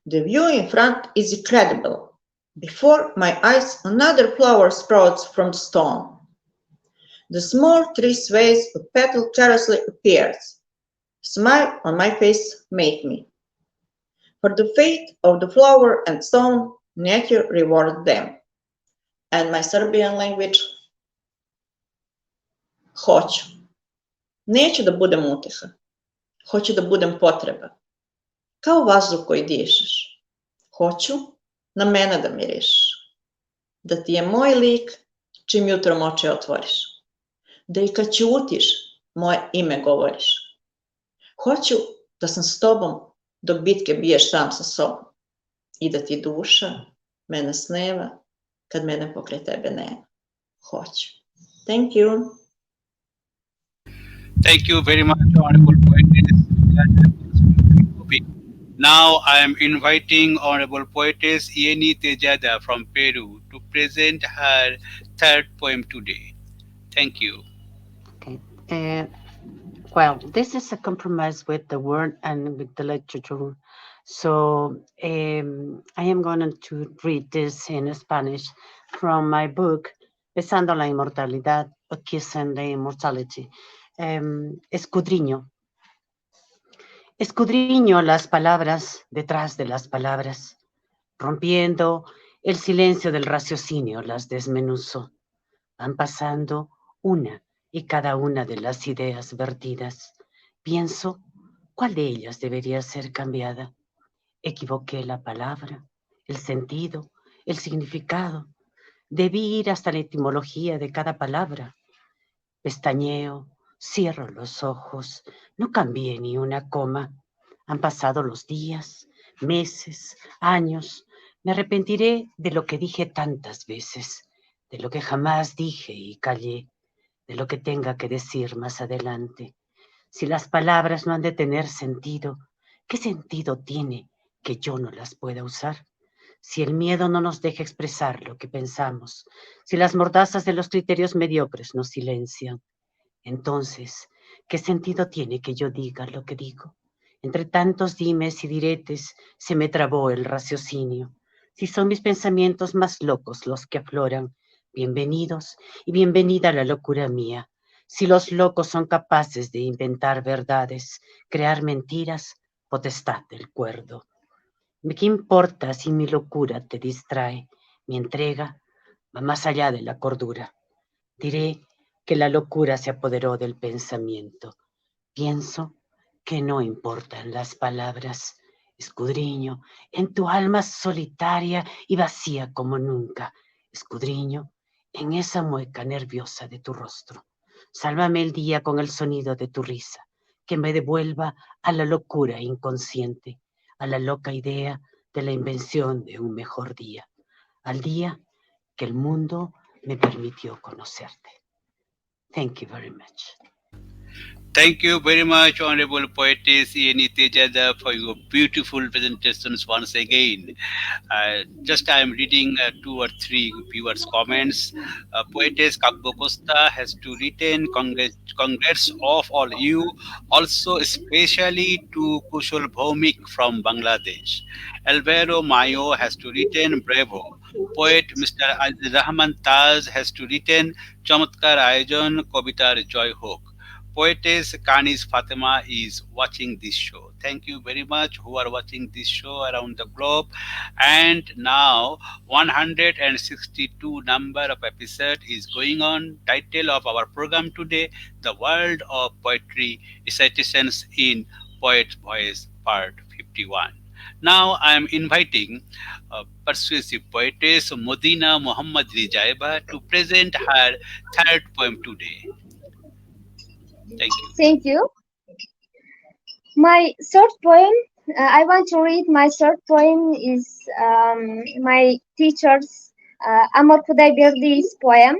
The view in front is incredible. Before my eyes, another flower sprouts from the stone. The small tree sways, a petal carelessly appears. Smile on my face make me. For the fate of the flower and stone, nature rewarded them. And my Serbian language, hoću. Neću da budem uteha, hoću da budem potreba. Kao vazduh koji dišeš. Hoću na mene da mirišeš. Da ti je moj lik čim jutrom oči otvoriš. Da i kad ćutiš, moje ime govoriš. Hoću da sam s tobom dok bitke biješ sam sa sobom. I da ti duša mene sneva kad mene pokraj tebe nema. Hoću. Thank you. Thank you very much, Honorable Poetess Snezana Konstantinovic. Now I am inviting Honorable Poetess Yeni Tejada from Peru to present her third poem today. Thank you. Okay. Well, this is a compromise with the word and with the literature. So I am going to read this in Spanish from my book, Besando la Inmortalidad, A Kiss and the Immortality. Escudriño. Escudriño las palabras detrás de las palabras, rompiendo el silencio del raciocinio, las desmenuzo. Van pasando una y cada una de las ideas vertidas. Pienso, ¿cuál de ellas debería ser cambiada? Equivoqué la palabra, el sentido, el significado. Debí ir hasta la etimología de cada palabra. Pestañeo, cierro los ojos, no cambié ni una coma. Han pasado los días, meses, años, me arrepentiré de lo que dije tantas veces, de lo que jamás dije y callé, de lo que tenga que decir más adelante. Si las palabras no han de tener sentido, ¿qué sentido tiene que yo no las pueda usar? Si el miedo no nos deja expresar lo que pensamos, si las mordazas de los criterios mediocres nos silencian, entonces, ¿qué sentido tiene que yo diga lo que digo? Entre tantos dimes y diretes se me trabó el raciocinio. Si son mis pensamientos más locos los que afloran, bienvenidos y bienvenida la locura mía. Si los locos son capaces de inventar verdades, crear mentiras, potestad del cuerdo. ¿Qué importa si mi locura te distrae? Mi entrega va más allá de la cordura. Diré que la locura se apoderó del pensamiento. Pienso que no importan las palabras. Escudriño en tu alma solitaria y vacía como nunca. Escudriño en esa mueca nerviosa de tu rostro. Sálvame el día con el sonido de tu risa, que me devuelva a la locura inconsciente, a la loca idea de la invención de un mejor día, al día que el mundo me permitió conocerte. Thank you very much. Thank you very much, Honorable Poetess Yeni Tejada, for your beautiful presentations once again. Just I am reading two or three viewers' comments. Poetess Kakbo Costa has to retain congrats of all you, also especially to Kushal Bhowmick from Bangladesh. Alvaro Mayo has to retain bravo. Poet Mr. Rahman Taj has to retain Chamatkar Ayojan Kobitar Joy Hook. Poetess Kanis Fatima is watching this show. Thank you very much who are watching this show around the globe. And now 162 number of episode is going on. Title of our program today, The World of Poetry Recitations in Poet Voice Part 51. Now I am inviting persuasive poetess Madina Mahammadrizayeva to present her third poem today. Thank you. Thank you. My short poem, I want to read my short poem is my teacher's Amar Kudaiberdi's poem.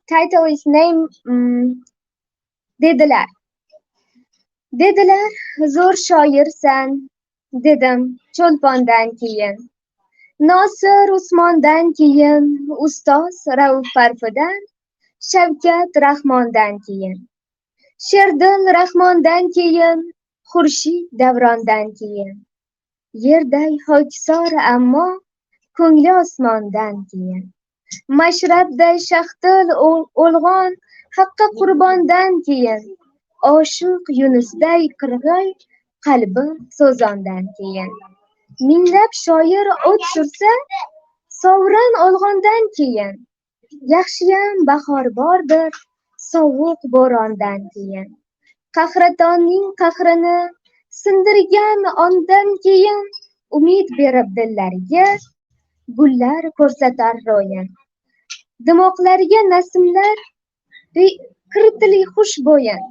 Title is name Dediler. Dediler zo'r shoirsan, dedim cho'lpondan keyin. Nosir Usmondan keyin, ustoz Rauf Parfidan, Shavkat Rahmondan keyin. Sherdil Rahmondan keyin, Xurshid Davrondan keyin. Yerday hokisor ammo, ko'ngli osmondan keyin. Mashrabday shahtil o'lg'on, haqqa qurbondan keyin. Oshiq Yunusday qirg'ay, qalbi so'zondan keyin. Minglab shoir o't sursa, sovrin olg'ondan keyin. Yaxshiyam bahor bordir, sovuq bo'rondan keyin. Qahratonning qahrini sindirgan ondan keyin, umid berib dillariga gullar ko'rsatar ro'yin. Dimoqlariga nasmlar kiritili xush bo'yin.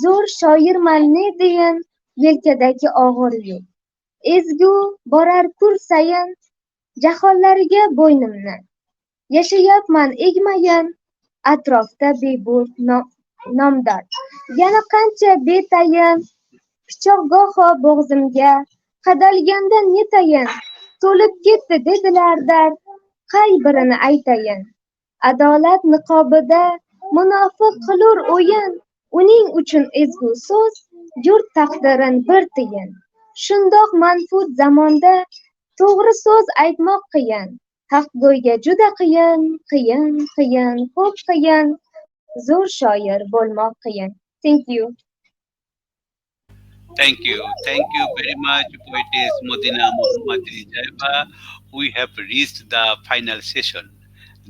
Zo'r shoirman ne deyin, yelkadagi og'ir yuk. Ezgu borar kur sayin, jahonlariga bo'ynimni. Yashayapman egmayin, atrofda beburt nomdod. Yana qancha betayin, pichoq goho bo'g'zimga qadalganda netayin. To'lib ketdi dedilar dard, qay birini aytayin. Adolat niqobida munofiq qilur o'yin, uning uchun ezgu so'z, yurt taqdirin bir tiyin. Shundoq manfur zamonda to'g'ri so'z aytmoq qiyin. Haqgo'yga juda qiyin, qiyin, qiyin, ko'p qiyin. Zo'r shoir bo'lmoq qiyin. Thank you. Thank you. Thank you very much, Poetess Madina Mahammadrizayeva. We have reached the final session.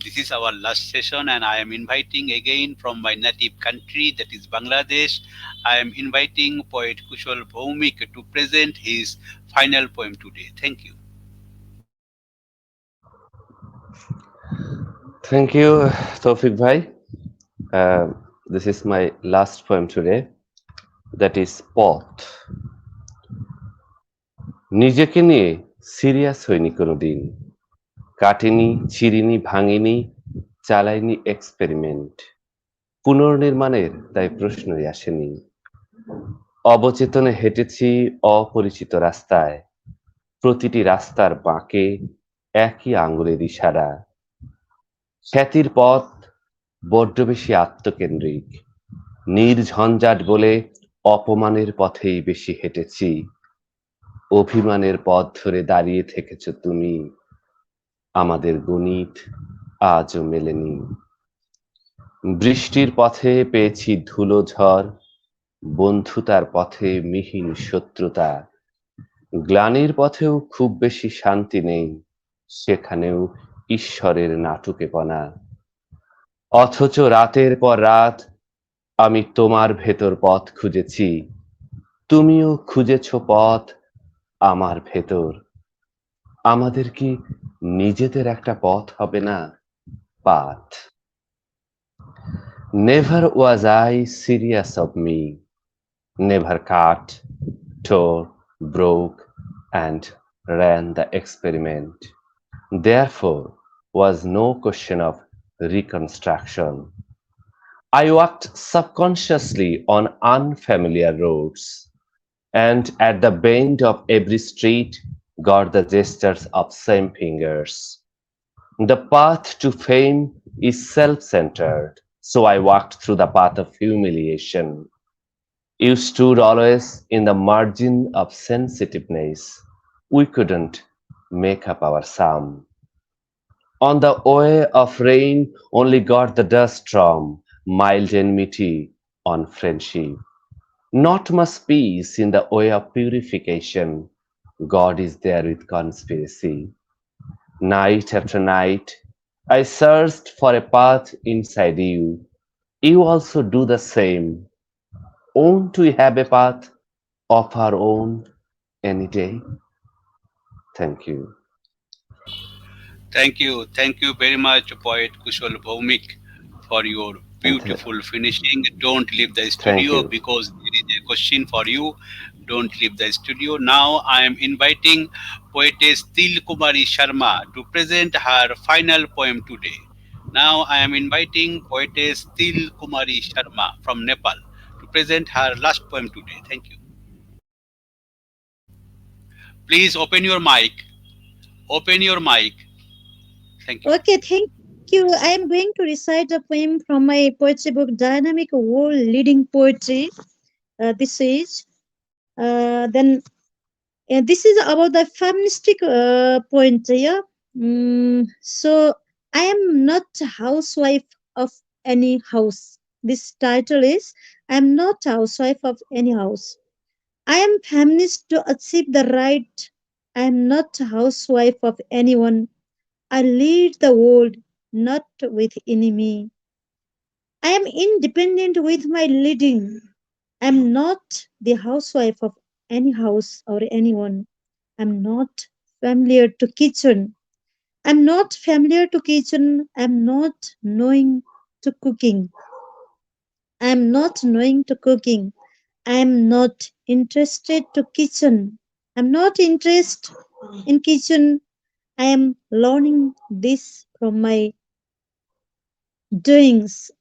This is our last session, and I am inviting again from my native country, that is Bangladesh. I am inviting poet Kushal Bhowmick to present his final poem today. Thank you. Thank you, Toufiq Bhai. This is my last poem today. That is Pot. নিজেকে নিয়ে serious হইনি কোনোদিন, কাটেনি, ছিঁড়িনি, ভাঙিনি, চালাইনি experiment. পুনর্নির্মাণের তাই প্রশ্নই আসেনি। অবচেতনে হেঁটেছি অপরিচিত রাস্তায়, প্রতিটি রাস্তার বাঁকে একই আঙুলের ইশারা। খ্যাতির পথ বড্ড বেশি আত্মকেন্দ্রিক, নির্ঝঞ্ঝাট বলে অপমানের পথেই বেশি হেঁটেছি। অভিমানের পথ ধরে দাঁড়িয়ে থেকেছ তুমি, আমাদের গণিত আজও মেলেনি। বৃষ্টির পথে পেয়েছি ধুলো ঝড়, বন্ধুতার পথে মিহিন শত্রুতা। গ্লানির পথেও খুব বেশি শান্তি নেই, সেখানেও ঈশ্বরের নাটুকেপনা। অথচ রাতের পর রাত আমি তোমার ভেতর পথ খুঁজেছি, তুমিও খুঁজেছ পথ আমার ভেতর। আমাদের কি নিজেদের একটা পথ হবে না? Path. Never was I serious of me, never cut, tore, broke, and ran the experiment. Therefore was no question of reconstruction. I walked subconsciously on unfamiliar roads, and at the bend of every street got the gestures of same fingers. The path to fame is self-centered, so I walked through the path of humiliation. You stood always in the margin of sensitiveness. We couldn't make up our sum. On the way of rain, only got the dust storm, mild enmity on friendship. Not much peace in the way of purification. God is there with conspiracy. Night after night, I searched for a path inside you. You also do the same. Won't we have a path of our own any day? Thank you. Thank you very much, poet Kushal Bhowmick, for your And th- beautiful finishing. Don't leave the thank studio you. because there is a question for you. Don't leave the studio. Now I am inviting poetess Til Kumari Sharma to present her final poem today. Now I am inviting poetess Til Kumari Sharma from Nepal to present her last poem today. Thank you. Please open your mic. Open your mic. Thank you. Okay, thank you. I am going to recite a poem from my poetry book, Dynamic World Leading Poetry. This is then this is about the feministic point. Yeah. So I am not a housewife of any house. This title is I am not a housewife of any house. I am feminist to achieve the right. I am not a housewife of anyone. I lead the world, not with enemy. I am independent with my leading. I am not the housewife of any house or anyone. I am not familiar to kitchen. I am not familiar to kitchen. I am not knowing to cooking. I am not knowing to cooking. I am not interested to kitchen. I am not interested in kitchen. I am learning this from my doings.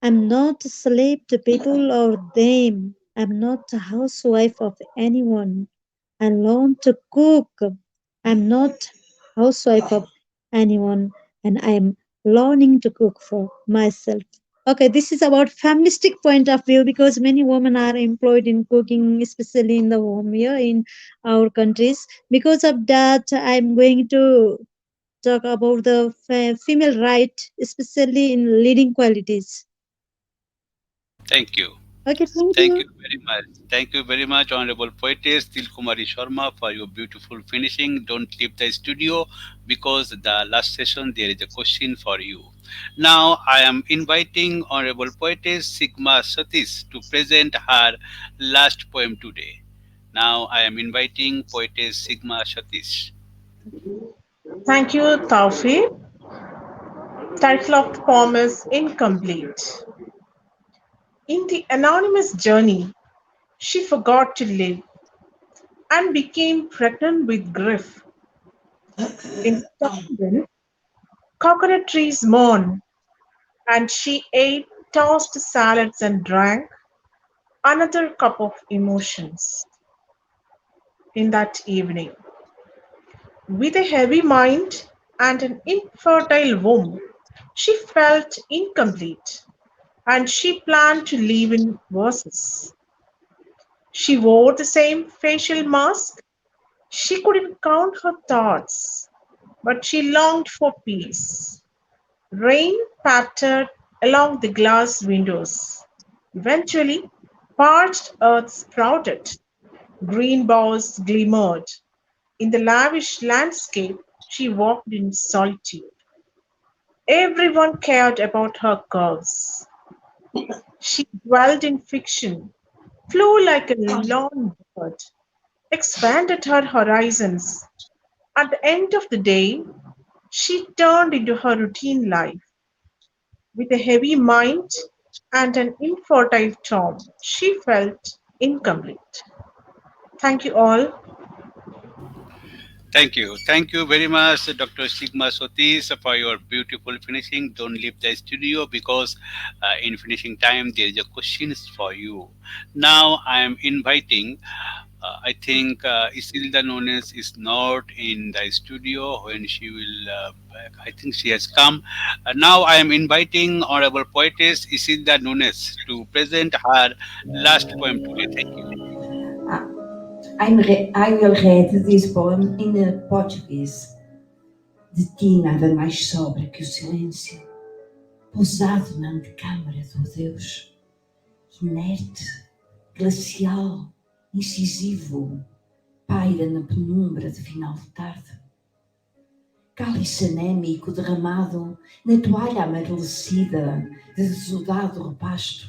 I'm not a slave to people or them. I'm not a housewife of anyone. I learn to cook. I'm not housewife of anyone, and I'm learning to cook for myself. Okay, this is about feministic point of view because many women are employed in cooking, especially in the home here in our countries. Because of that, I'm going to talk about the female right, especially in leading qualities. Thank you. Okay, thank Thank you you. very much. Thank you very much, Honorable Poetess Tilkumari Sharma, for your beautiful finishing. Don't leave the studio because the last session there is a question for you. Now I am inviting Honorable Poetess Sigma Satish to present her last poem today. Now I am inviting Poetess Sigma Satish. Thank you, Taufiq. Title of the poem is Incomplete. In the anonymous journey, she forgot to live. and became pregnant with grief. In Stockton, coconut trees mourn, and she ate tossed salads and drank another cup of emotions in that evening. With a heavy mind and an infertile womb, she felt incomplete and she planned to live in verses. She wore the same facial mask. She couldn't count her thoughts, but she longed for peace. Rain pattered along the glass windows. Eventually, parched earth sprouted. Green boughs glimmered. In the lavish landscape, she walked in solitude. Everyone cared about her curves. She dwelled in fiction, flew like a lone bird, expanded her horizons. At the end of the day, she turned into her routine life. With a heavy mind and an infertile tomb, she felt incomplete. Thank you all. Thank you. Thank you very much, Dr. Sigma Satish, for your beautiful finishing. Don't leave the studio because in finishing time there is a questions for you. Now I am inviting. I think Isilda Nunes is not in the studio when she will back. I think she has come. Now I am inviting Honorable Poetess Isilda Nunes to present her last poem today. Thank you. I will read this poem in Portuguese. De ti nada mais sobra que o silêncio, pousado na antecâmara do adeus, inerte, glacial, incisivo, paira na penumbra de final de tarde. Cálice anémico derramado na toalha amarelecida de desudado repasto.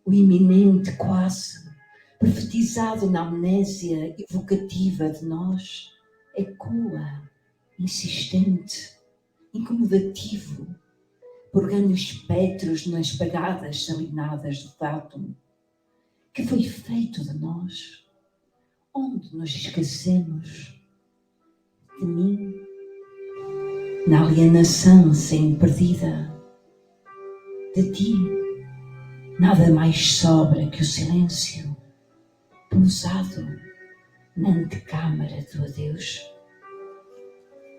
O iminente quase, profetizado na amnésia evocativa de nós, ecoa, insistente, incomodativo, purgando espectros nas pagadas salinadas do átomo. Que foi feito de nós? Onde nos esquecemos? De mim? Na alienação sem perdida? De ti? Nada mais sobra que o silêncio, pousado na antecâmara do adeus.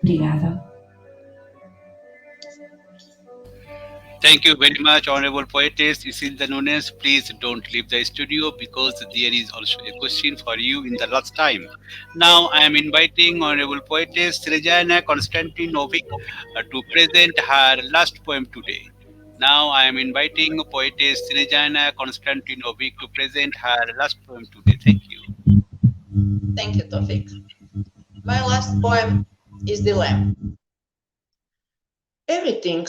Obrigada. Thank you very much, Honorable Poetess Isilda Nunes. Please don't leave the studio because there is also a question for you in the last time. Now I am inviting Honorable Poetess Snezana Konstantinovic to present her last poem today. Now I am inviting Poetess Snezana Konstantinovic to present her last poem today. Thank you. Thank you, Toufiq. My last poem is The Lamb. Everything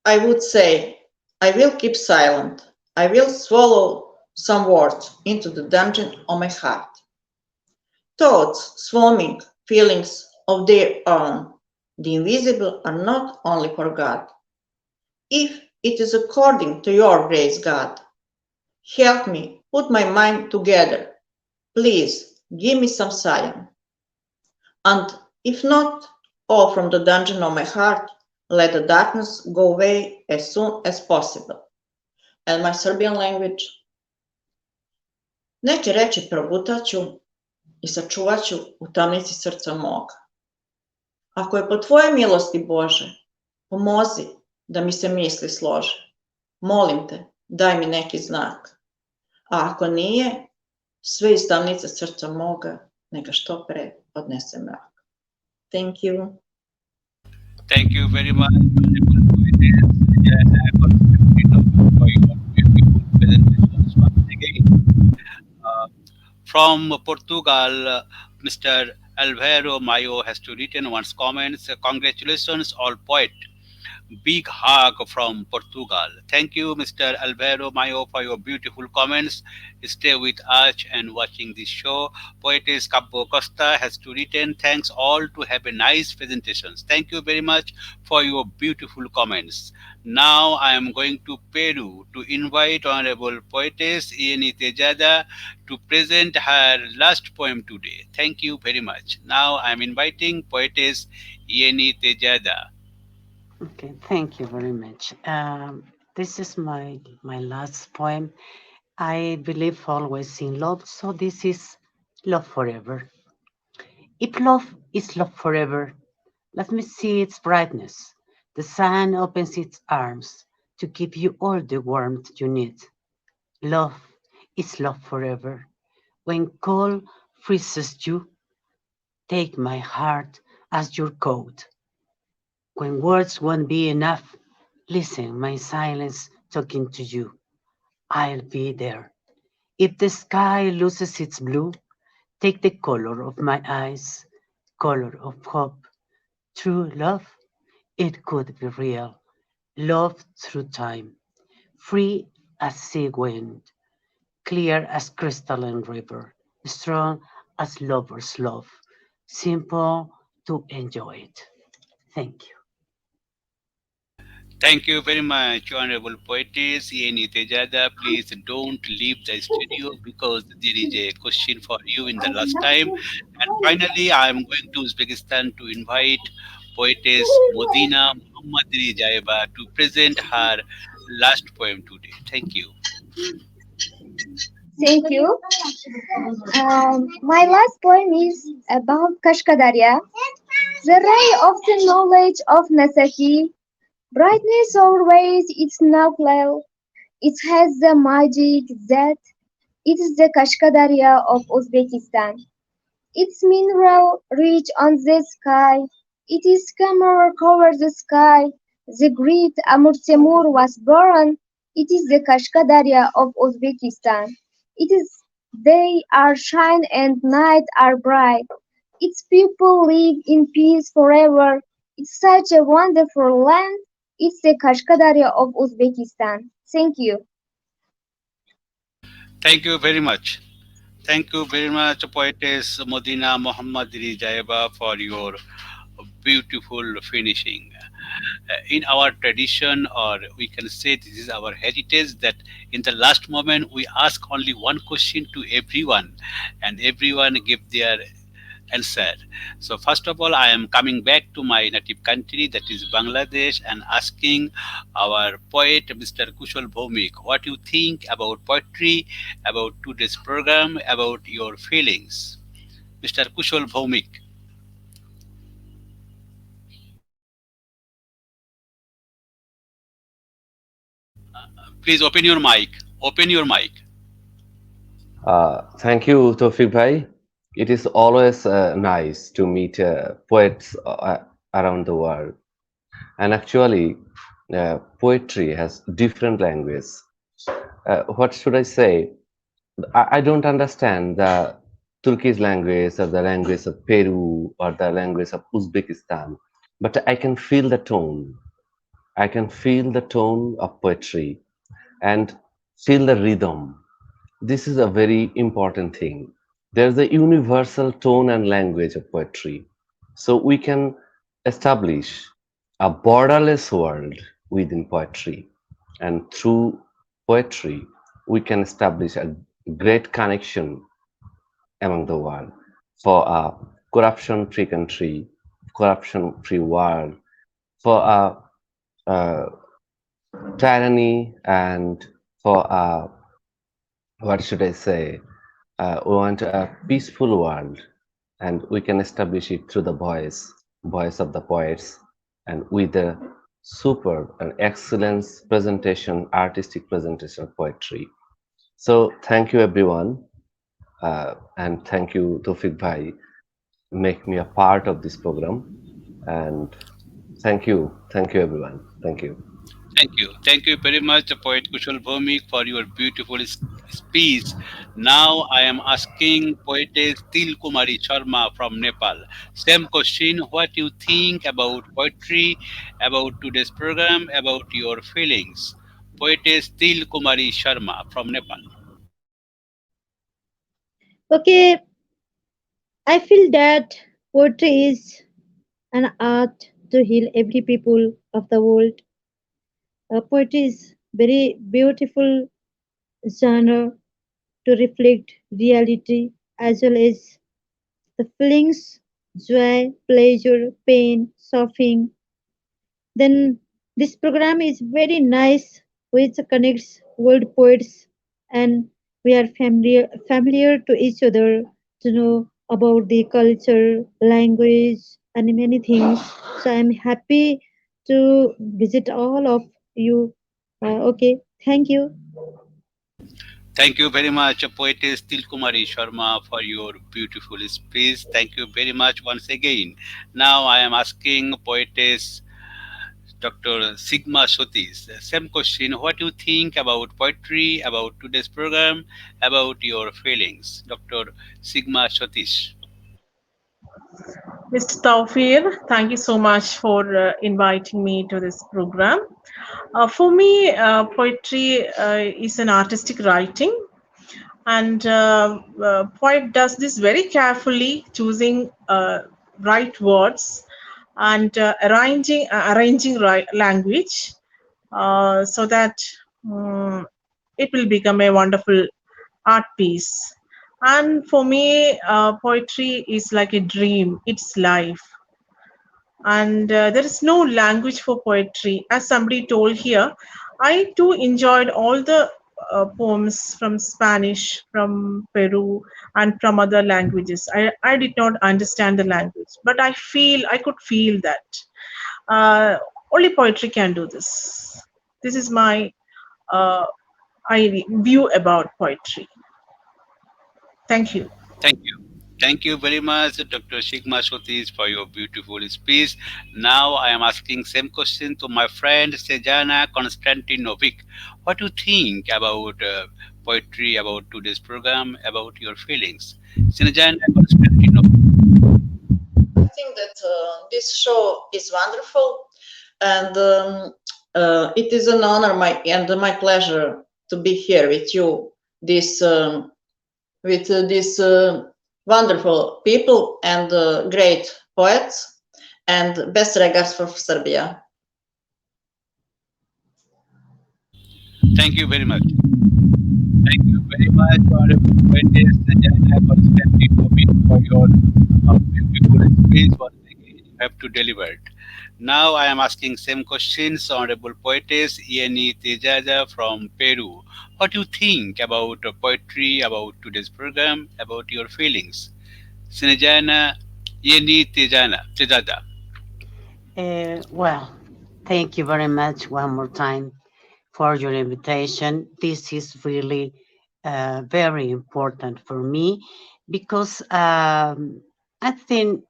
I would say, I will keep silent. I will swallow some words into the dungeon of my heart. Thoughts swarming, feelings of their own. The invisible are not only for God. If it is according to your grace, God, help me put my mind together. Please give me some silence. And if not, all from the dungeon of my heart, let the darkness go away as soon as possible. And my Serbian language. Neke reči progutaću i sačuvaću u tamnici srca moga. Ako je po tvoje milosti, Bože, pomozi da mi se misli slože. Molim te, daj mi neki znak. A ako nije, sve iz tamnice srca moga, neka što pre odnese mrak. Thank you. Thank you very much, Honorable Poetess Snezana Konstantinovic, for your beautiful presentations once again. Uh, From Portugal, Mr. Alvaro Mayo has to written one's comments. Congratulations, all poet. Big hug from Portugal. Thank you, Mr. Alvaro Mayo, for your beautiful comments. Stay with us and watching this show. Poetess Cabo Costa has to written thanks all to have a nice presentations. Thank you very much for your beautiful comments. Now I am going to Peru to invite Honorable Poetess Yeni Tejada to present her last poem today. Thank you very much. Now I am inviting Poetess Yeni Tejada. Okay, thank you very much. This is my last poem. I believe always in love, so this is love forever. If love is love forever, let me see its brightness. The sun opens its arms to give you all the warmth you need. Love is love forever. When cold freezes you, take my heart as your coat. When words won't be enough, listen my silence talking to you. I'll be there. If the sky loses its blue, take the color of my eyes, color of hope. True love, it could be real. Love through time, free as sea wind, clear as crystalline river, strong as lovers' love, simple to enjoy it. Thank you. Thank you very much, Honorable Poetess Yeni Tejada. Please don't leave the studio because there is a question for you in the last time. And finally, I am going to Uzbekistan to invite Poetess Modina Mahammadrizayeva to present her last poem today. Thank you. Thank you. My last poem is about Kashkadarya, the ray of the knowledge of Nasahi. Brightness always its nuclear. It has the magic that it is the Kashkadarya of Uzbekistan. Its mineral rich on the sky. It is camera cover the sky. The great Amur Temur was born. It is the Kashkadarya of Uzbekistan. It is day are shine and night are bright. Its people live in peace forever. It's such a wonderful land. It's the Kashkadarya of Uzbekistan. Thank you. Thank you very much. Thank you very much, Poetess Modina Mahammadrizayeva, for your beautiful finishing. In our tradition, or we can say this is our heritage, that in the last moment we ask only one question to everyone, and everyone give their answer. So first of all, I am coming back to my native country, that is Bangladesh, and asking our poet, Mr. Kushal Bhowmick, what you think about poetry, about today's program, about your feelings. Mr. Kushal Bhowmick, please open your mic. Open your mic. Thank you, Toufiq Bhai. It is always nice to meet poets around the world. And actually, poetry has different languages. What should I say? I don't understand the Turkish language or the language of Peru or the language of Uzbekistan, but I can feel the tone. I can feel the tone of poetry and feel the rhythm. This is a very important thing. There's a universal tone and language of poetry. So we can establish a borderless world within poetry. And through poetry, we can establish a great connection among the world for a corruption free country, corruption free world, for a tyranny, and for a, what should I say? We want a peaceful world, and we can establish it through the voice of the poets, and with the superb and excellent presentation, artistic presentation of poetry. So, thank you everyone, and thank you Tofik Bhai, make me a part of this program, and thank you everyone, thank you. Thank you. Thank you very much, Poet Kushal Bhowmik, for your beautiful speech. Now I am asking Poetess Til Kumari Sharma from Nepal. Same question. What you think about poetry, about today's program, about your feelings? Poetess Til Kumari Sharma from Nepal. Okay, I feel that poetry is an art to heal every people of the world. Poetry is very beautiful genre to reflect reality as well as the feelings, joy, pleasure, pain, suffering. Then this program is very nice, which connects world poets, and we are familiar to each other to know about the culture, language, and many things. So I'm happy to visit all of you. Okay, thank you. Thank you very much, Poetess Kumari Sharma, for your beautiful speech. Thank you very much once again. Now I am asking Poetess Dr. Sigma Satish the same question. What do you think about poetry, about today's program, about your feelings? Dr. Sigma Satish. Mr. Taufir, thank you so much for inviting me to this program. For me, poetry is an artistic writing, and poet does this very carefully, choosing right words and arranging right language so that um, it will become a wonderful art piece. And for me, poetry is like a dream, it's life. And there is no language for poetry. As somebody told here, I too enjoyed all the poems from Spanish, from Peru, and from other languages. I did not understand the language, but I could feel that. Uh, Only poetry can do this. This is my uh, view about poetry. Thank you. Thank you. Thank you very much, Dr. Sigma Satish, for your beautiful speech. Now I am asking same question to my friend Snezana Konstantinovic. What do you think about poetry, about today's program, about your feelings? Snezana Konstantinovic. I think that this show is wonderful, and it is an honor and my pleasure to be here with you, this with these wonderful people and great poets, and best regards for Serbia. Thank you very much. Thank you very much, Honorable Poetess Snezana Konstantinovic, for your beautiful speech. Once again, you have to deliver it. Now I am asking same questions, Honorable Poetess Yeni Tejada from Peru. What do you think about poetry, about today's program, about your feelings? Snezana Yeni Tejada. Well, thank you very much one more time for your invitation. This is really very important for me because I think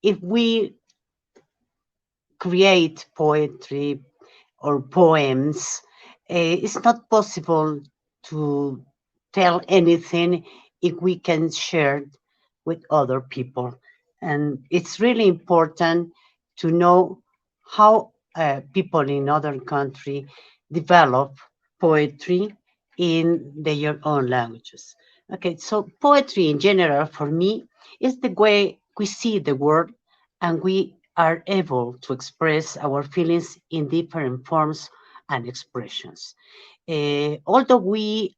if we create poetry or poems, it's not possible to tell anything if we can share it with other people. And it's really important to know how people in other country develop poetry in their own languages. Okay, so poetry in general for me is the way we see the world and we are able to express our feelings in different forms and expressions. Although we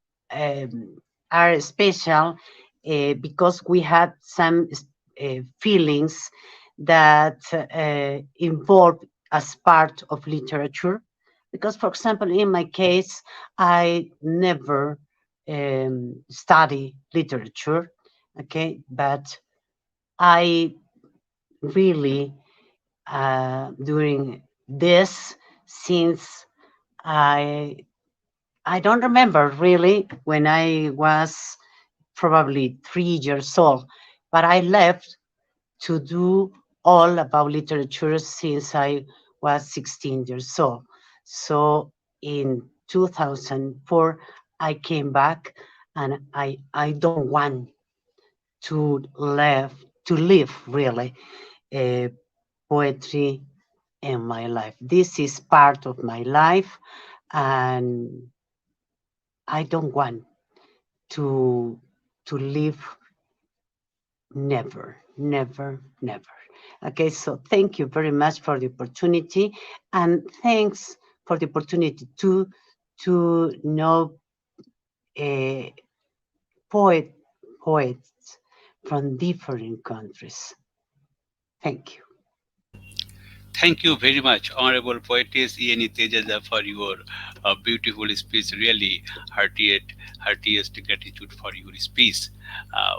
are special because we had some feelings that involve as part of literature. Because, for example, in my case, I never study literature, okay, but I really during this since I I don't remember really when I was probably 3 years old, but I left to do all about literature since I was 16 years old. So in 2004, I came back and I don't want to live really uh, poetry in my life. This is part of my life, and I don't want to to live never, never, never. Okay, so thank you very much for the opportunity, and thanks for the opportunity to know uh, poet poets from different countries. Thank you. Thank you very much, Honorable Poetess Yeni Tejada, for your beautiful speech. Really, heartiest gratitude for your speech.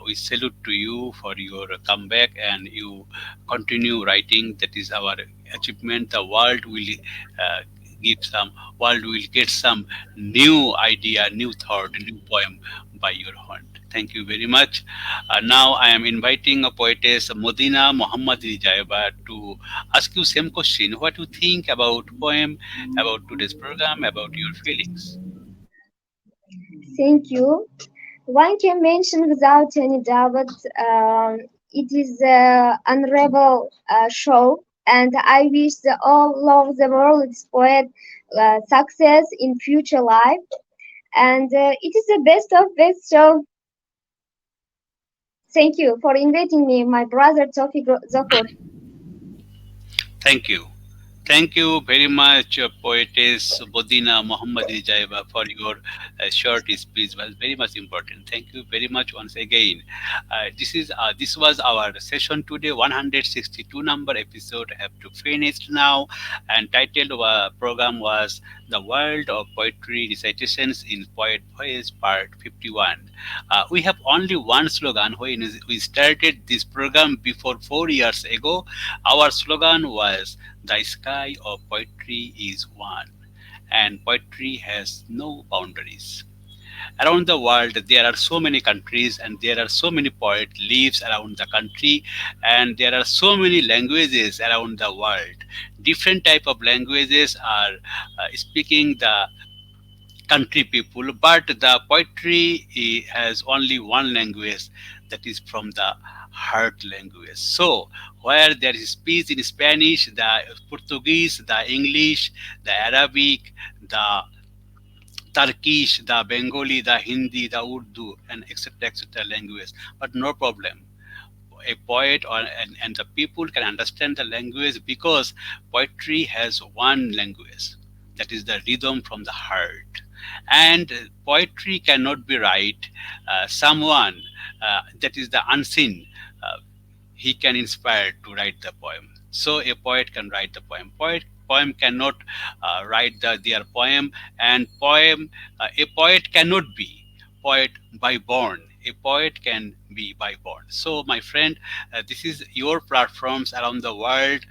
We salute to you for your comeback and you continue writing. That is our achievement. The world will uh, give some, world will get some new idea, new thought, new poem by your hand. Thank you very much. Now I am inviting a poetess Madina Mahammadrizayeva to ask you same question. What you think about poem, about today's program, about your feelings? Thank you. One can mention without any doubt, it is an unravel show, and I wish all of the world's poet success in future life. And it is the best of best show. Thank you for inviting me, my brother Toufiq Zohur. Thank you. Thank you very much, poetess Bodina Mohammadrizayeva, for your short speech. Was very much important. Thank you very much once again. This was our session today, 162 number episode. Have to finish now, and title program was "The World of Poetry Recitations in Poet Voice" Part 51. We have only one slogan. When we started this program before 4 years ago, our slogan was the sky of poetry is one, and poetry has no boundaries. Around the world, there are so many countries, and there are so many poets lives around the country, and there are so many languages around the world. Different type of languages are speaking the country people, but the poetry has only one language, that is from the heart language. So where there is speech in Spanish, the Portuguese, the English, the Arabic, the Turkish, the Bengali, the Hindi, the Urdu, and etc. language, but no problem. A poet and the people can understand the language because poetry has one language, that is the rhythm from the heart. And poetry cannot be right someone that is the unseen, uh, he can inspire to write the poem. So a poet can write the poem cannot write their poem, and a poet cannot be poet by born. A poet can be by born. So my friend, this is your platforms around the world,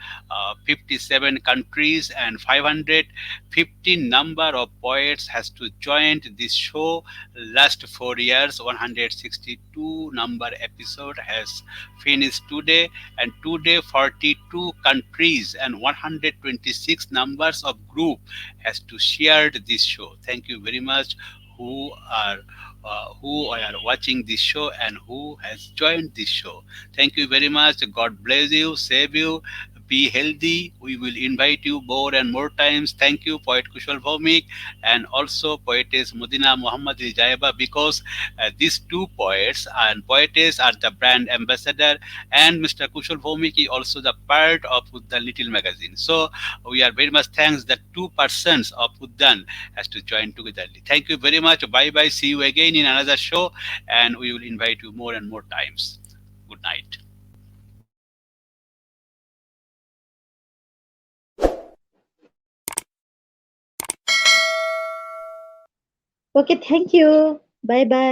57 countries and 515 number of poets has to join this show. Last 4 years, 162 number episode has finished today, and today 42 countries and 126 numbers of group has to share this show. Thank you very much who are who are watching this show and who has joined this show. Thank you very much. God bless you, save you, be healthy. We will invite you more and more times. Thank you, Poet Kushal Bhowmick, and also Poetess Mudina Mohammadrizayeva, because these two poets and poetess are the brand ambassador, and Mr. Kushal Bhowmick is also the part of Uddan Little Magazine. So we are very much thanks that two persons of Uddan has to join together. Thank you very much. Bye bye. See you again in another show, and we will invite you more and more times. Good night. Okay, thank you. Bye bye.